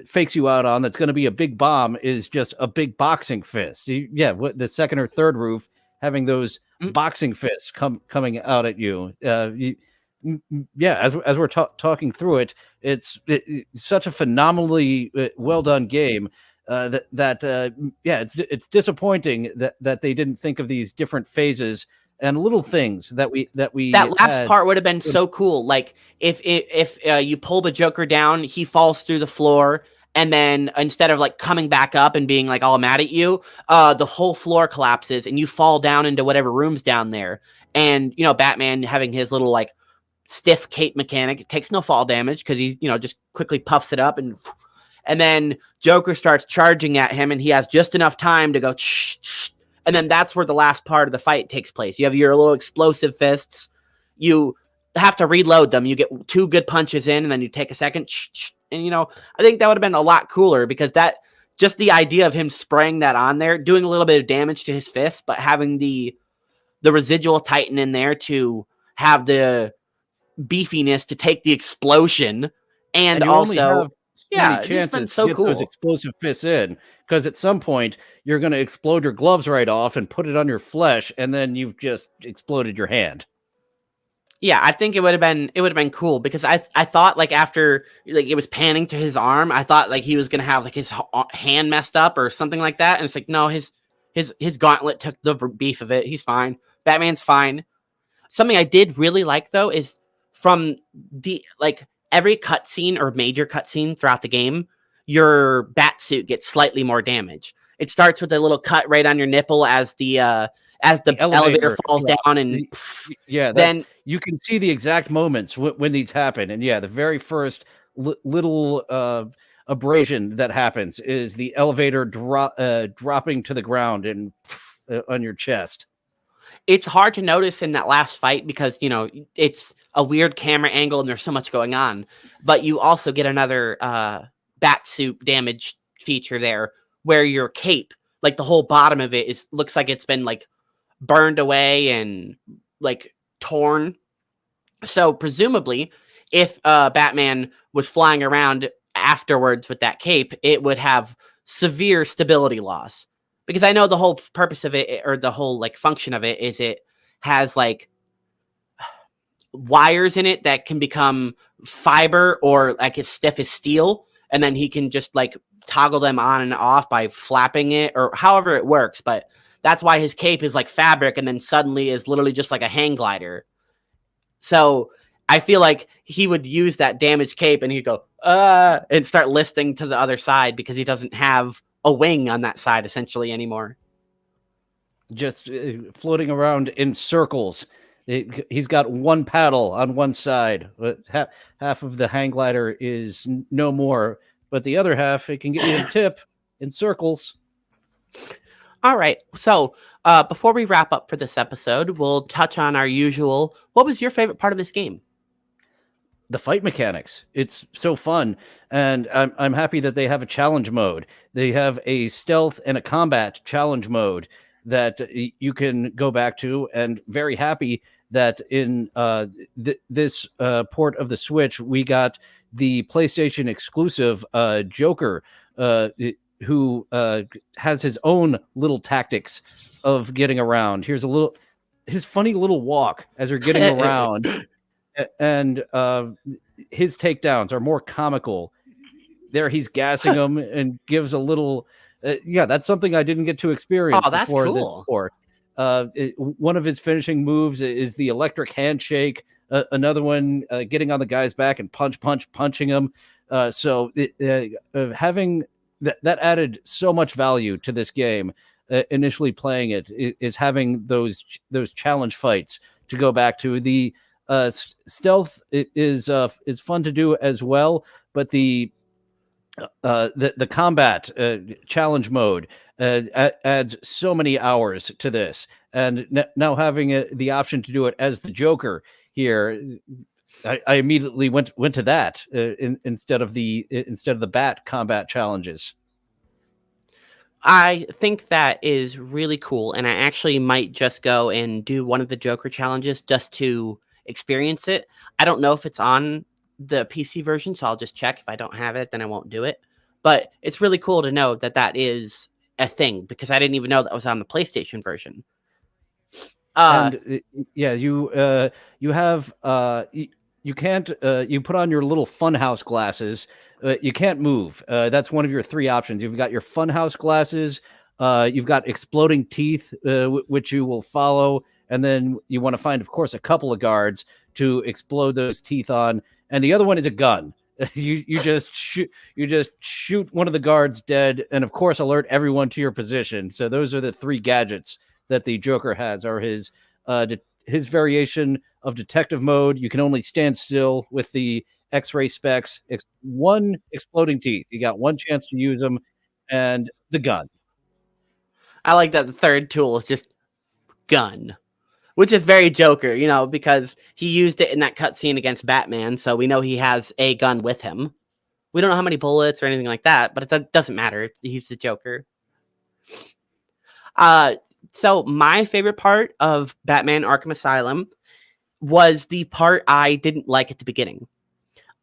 fakes you out on, that's going to be a big bomb, is just a big boxing fist. The second or third roof having those boxing fists coming out at you. As we're talking through it, it's such a phenomenally well done game. It's disappointing that they didn't think of these different phases and little things that last part would have been so cool. Like if you pull the Joker down, he falls through the floor, and then instead of like coming back up and being like all mad at you, the whole floor collapses and you fall down into whatever room's down there. And Batman having his little like stiff cape mechanic, takes no fall damage because he's just quickly puffs it up, and then Joker starts charging at him, and he has just enough time to go and then that's where the last part of the fight takes place. You have your little explosive fists. You have to reload them. You get 2 good punches in, and then you take a second. And, I think that would have been a lot cooler, because that, just the idea of him spraying that on there, doing a little bit of damage to his fist, but having the residual Titan in there to have the beefiness to take the explosion. And also... chances to get those explosive fists in, because at some point you're going to explode your gloves right off and put it on your flesh, and then you've just exploded your hand. Yeah, I think it would have been cool, because I thought like after like it was panning to his arm, I thought like he was going to have like his hand messed up or something like that, and it's like, no, his gauntlet took the beef of it. He's fine. Batman's fine. Something I did really like though is from the like every cutscene or major cutscene throughout the game, your bat suit gets slightly more damage. It starts with a little cut right on your nipple as the elevator falls down, and then you can see the exact moments when these happen. And the very first little abrasion that happens is the elevator dropping to the ground and on your chest. It's hard to notice in that last fight because, it's a weird camera angle and there's so much going on. But you also get another bat suit damage feature there where your cape, like the whole bottom of it looks like it's been like burned away and like torn. So presumably if Batman was flying around afterwards with that cape, it would have severe stability loss. Because I know the whole purpose of it, or the whole like function of it, is it has like wires in it that can become fiber or like as stiff as steel, and then he can just like toggle them on and off by flapping it or however it works. But that's why his cape is like fabric and then suddenly is literally just like a hang glider. So I feel like he would use that damaged cape and he'd go, and start listing to the other side because he doesn't have a wing on that side essentially anymore. Just floating around in circles. He's got one paddle on one side, but half of the hang glider is no more, but the other half, it can get you a tip in circles. All right. So before we wrap up for this episode, we'll touch on our usual. What was your favorite part of this game? The fight mechanics. It's so fun, and I'm happy that they have a challenge mode. They have a stealth and a combat challenge mode that you can go back to, and very happy that in this port of the Switch, we got the PlayStation exclusive Joker, who has his own little tactics of getting around. Here's his funny little walk as they're getting around. And his takedowns are more comical. There, he's gassing them and gives a little. That's something I didn't get to experience before cool. This port. One of his finishing moves is the electric handshake. Another one, getting on the guy's back and punching him. So having that added so much value to this game. Initially playing it is having those challenge fights to go back to. The stealth is fun to do as well, but the combat challenge mode adds so many hours to this, and now having the option to do it as the Joker here, I immediately went to that instead of the Bat combat challenges. I think that is really cool, and I actually might just go and do one of the Joker challenges just to experience it. I don't know if it's on the PC version, so I'll just check. If I don't have it, then I won't do it. But it's really cool to know that that is a thing, because I didn't even know that was on the PlayStation version. And you have you can't you put on your little funhouse glasses. You can't move. That's one of your three options. You've got your funhouse glasses. You've got exploding teeth, which you will follow. And then you want to find, of course, a couple of guards to explode those teeth on. And the other one is a gun. You just shoot one of the guards dead, and of course alert everyone to your position. So those are the three gadgets that the Joker has, are his variation of detective mode. You can only stand still with the X-ray specs. One exploding teeth. You got one chance to use them, and the gun. I like that the third tool is just gun, which is very Joker, because he used it in that cutscene against Batman, so we know he has a gun with him. We don't know how many bullets or anything like that, but it doesn't matter. He's the Joker. So my favorite part of Batman Arkham Asylum was the part I didn't like at the beginning.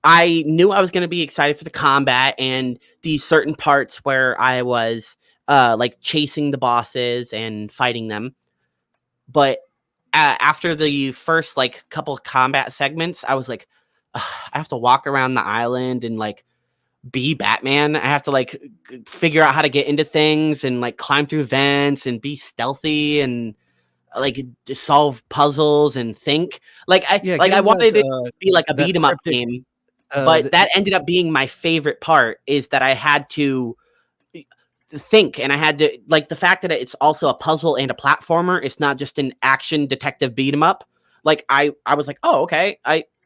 I knew I was going to be excited for the combat and these certain parts where I was like chasing the bosses and fighting them. But after the first like couple of combat segments, I was like, I have to walk around the island and like be Batman. I have to like figure out how to get into things and like climb through vents and be stealthy and like just solve puzzles and think. I wanted it to be like a beat 'em up game, but that ended up being my favorite part, is that I had to think, and I had to like the fact that it's also a puzzle and a platformer. It's not just an action detective beat 'em up. Like I was like, oh, okay.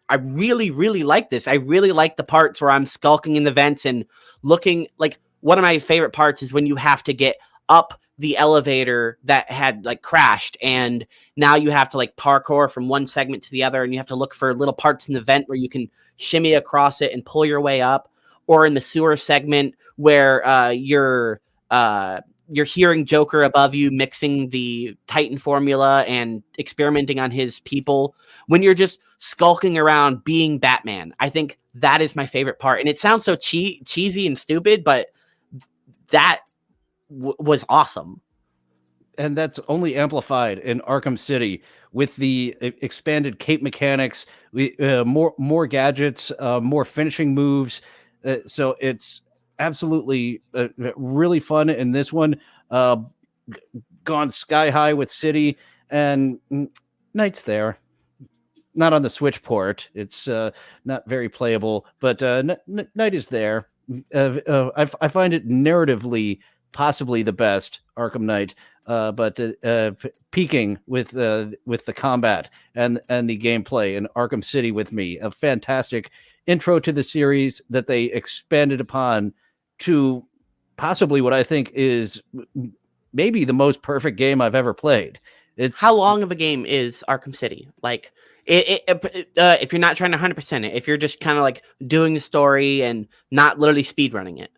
I really, really like this. I really like the parts where I'm skulking in the vents and looking. Like, one of my favorite parts is when you have to get up the elevator that had like crashed, and now you have to like parkour from one segment to the other, and you have to look for little parts in the vent where you can shimmy across it and pull your way up. Or in the sewer segment where you're hearing Joker above you mixing the Titan formula and experimenting on his people, when you're just skulking around being Batman. I think that is my favorite part. And it sounds so cheesy and stupid, but that was awesome. And that's only amplified in Arkham City with the expanded cape mechanics, more gadgets, more finishing moves. So it's absolutely really fun in this one. Gone sky high with City, and Knight's there. Not on the Switch port. It's not very playable, but Knight is there. I find it narratively possibly the best Arkham Knight, but peaking with the combat and the gameplay in Arkham City with me. A fantastic intro to the series that they expanded upon to possibly what I think is maybe the most perfect game I've ever played. It's How long of a game is Arkham City? Like, if you're not trying to 100% it, if you're just kind of like doing the story and not literally speed running it,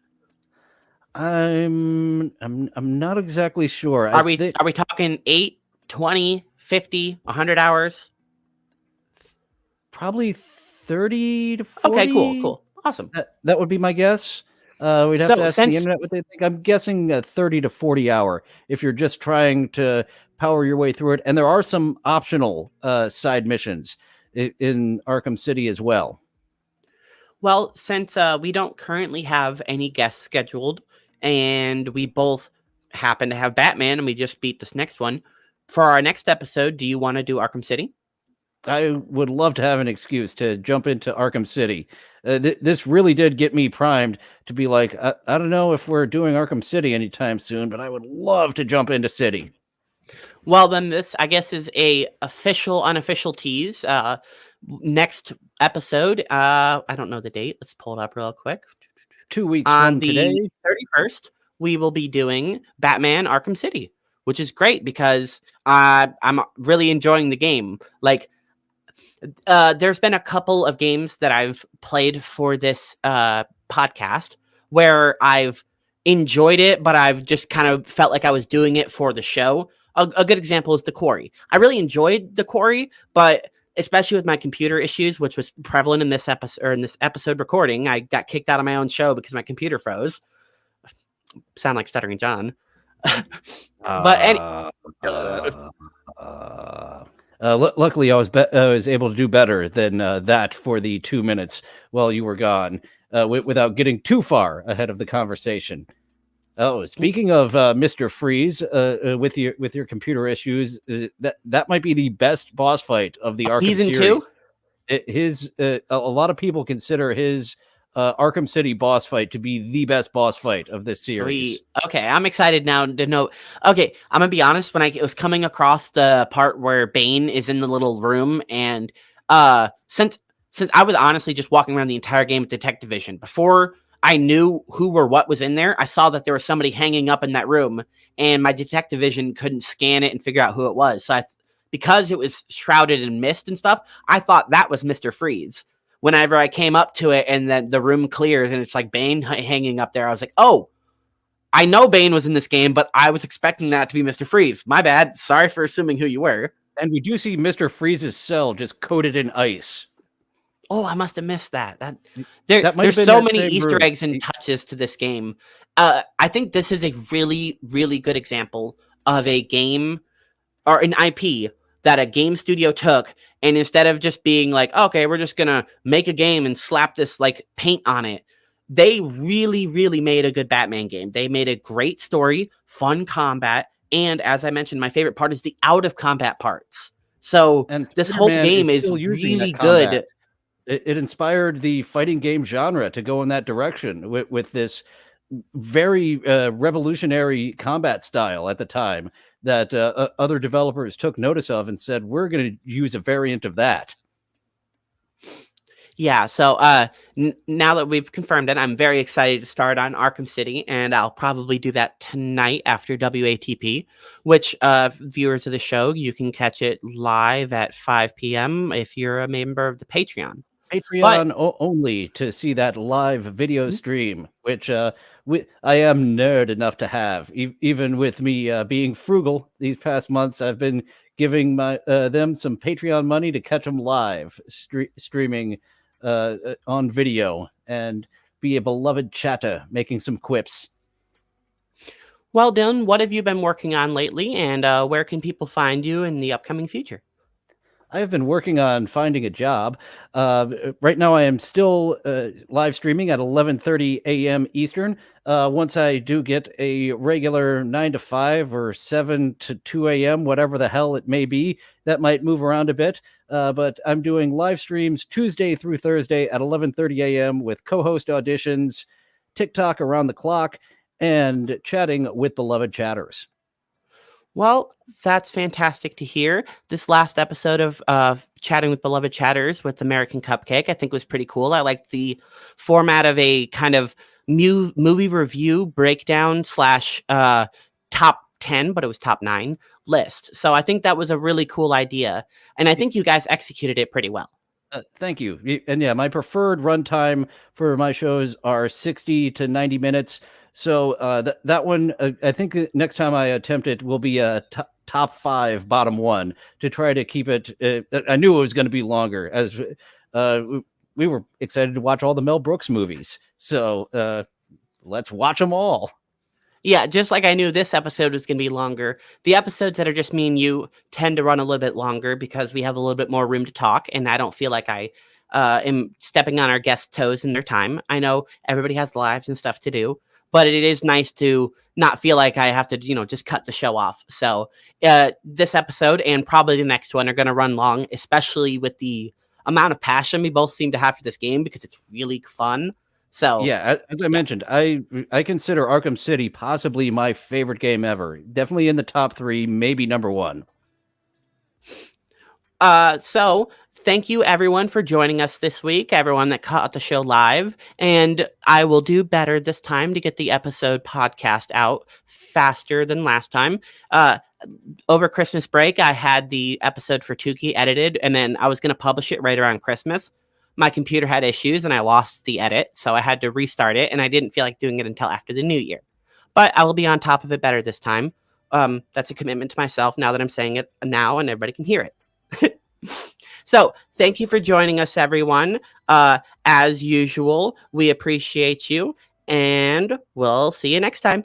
I'm not exactly sure. are we talking 8, 20, 50, 100 hours? Probably 30 to 40. Okay, cool, awesome. That would be my guess. We'd have to ask the internet what they think. I'm guessing a 30 to 40 hour if you're just trying to power your way through it. And there are some optional side missions in Arkham City as well. Well, since we don't currently have any guests scheduled, and we both happen to have Batman, and we just beat this next one, for our next episode, do you want to do Arkham City? I would love to have an excuse to jump into Arkham City. This really did get me primed to be like, I don't know if we're doing Arkham City anytime soon, but I would love to jump into City. Well, then this, I guess, is a unofficial tease. Next episode, I don't know the date. Let's pull it up real quick. 2 weeks from today, 31st, we will be doing Batman Arkham City, which is great because I'm really enjoying the game. Like, there's been a couple of games that I've played for this podcast where I've enjoyed it, but I've just kind of felt like I was doing it for the show. A good example is The Quarry. I really enjoyed The Quarry, but especially with my computer issues, which was prevalent in this episode recording, I got kicked out of my own show because my computer froze. Sound like Stuttering John. But luckily, I was able to do better than that for the 2 minutes while you were gone, without getting too far ahead of the conversation. Oh, speaking of Mr. Freeze, with your computer issues, that might be the best boss fight of the Arkham series. He's in 2. A lot of people consider his Arkham City boss fight to be the best boss fight of this series. Okay, I'm excited now to know. Okay, I'm gonna be honest. When I was coming across the part where Bane is in the little room, and since I was honestly just walking around the entire game with Detective Vision before I knew who or what was in there, I saw that there was somebody hanging up in that room, and my Detective Vision couldn't scan it and figure out who it was. So because it was shrouded in mist and stuff, I thought that was Mr. Freeze. Whenever I came up to it and then the room clears and it's like Bane hanging up there, I was like, oh, I know Bane was in this game, but I was expecting that to be Mr. Freeze. My bad. Sorry for assuming who you were. And we do see Mr. Freeze's cell just coated in ice. Oh, I must have missed that. There's so many Easter eggs and touches to this game. I think this is a really, really good example of a game or an IP that a game studio took, and instead of just being like, okay, we're just gonna make a game and slap this like paint on it, they really, really made a good Batman game. They made a great story, fun combat, and as I mentioned, my favorite part is the out of combat parts. So this whole game is really good. It inspired the fighting game genre to go in that direction with this very revolutionary combat style at the time that other developers took notice of and said, we're going to use a variant of that. Yeah, so now that we've confirmed it, I'm very excited to start on Arkham City, and I'll probably do that tonight after WATP, which viewers of the show, you can catch it live at 5 p.m. if you're a member of the Patreon. Only to see that live video stream, which I am nerd enough to have. Even with me being frugal these past months, I've been giving them some Patreon money to catch them live streaming on video and be a beloved chatter, making some quips. Well, Dylan, what have you been working on lately, and where can people find you in the upcoming future? I have been working on finding a job. Right now, I am still live streaming at 11:30 a.m. Eastern. Once I do get a regular 9 to 5 or 7 to 2 a.m., whatever the hell it may be, that might move around a bit. But I'm doing live streams Tuesday through Thursday at 11:30 a.m. with co-host auditions, TikTok around the clock, and chatting with beloved chatters. Well, that's fantastic to hear. This last episode of Chatting with Beloved Chatters with American Cupcake, I think was pretty cool. I liked the format of a kind of movie review breakdown slash top 10, but it was top 9 list. So I think that was a really cool idea. And I think you guys executed it pretty well. Thank you. And yeah, my preferred runtime for my shows are 60 to 90 minutes. So that one, I think next time I attempt it will be a top 5, bottom 1 to try to keep it. I knew it was going to be longer as we were excited to watch all the Mel Brooks movies. So let's watch them all. Yeah, just like I knew this episode was going to be longer, the episodes that are just me and you tend to run a little bit longer because we have a little bit more room to talk, and I don't feel like I am stepping on our guests' toes in their time. I know everybody has lives and stuff to do, but it is nice to not feel like I have to, just cut the show off. So this episode and probably the next one are going to run long, especially with the amount of passion we both seem to have for this game because it's really fun. So Yeah, as I mentioned, I consider Arkham City possibly my favorite game ever. Definitely in the top 3, maybe number 1. So thank you everyone for joining us this week, everyone that caught the show live. And I will do better this time to get the episode podcast out faster than last time. Over Christmas break, I had the episode for Tukey edited, and then I was going to publish it right around Christmas. My computer had issues and I lost the edit, so I had to restart it, and I didn't feel like doing it until after the new year. But I will be on top of it better this time. That's a commitment to myself now that I'm saying it now and everybody can hear it. So thank you for joining us, everyone. As usual, we appreciate you, and we'll see you next time.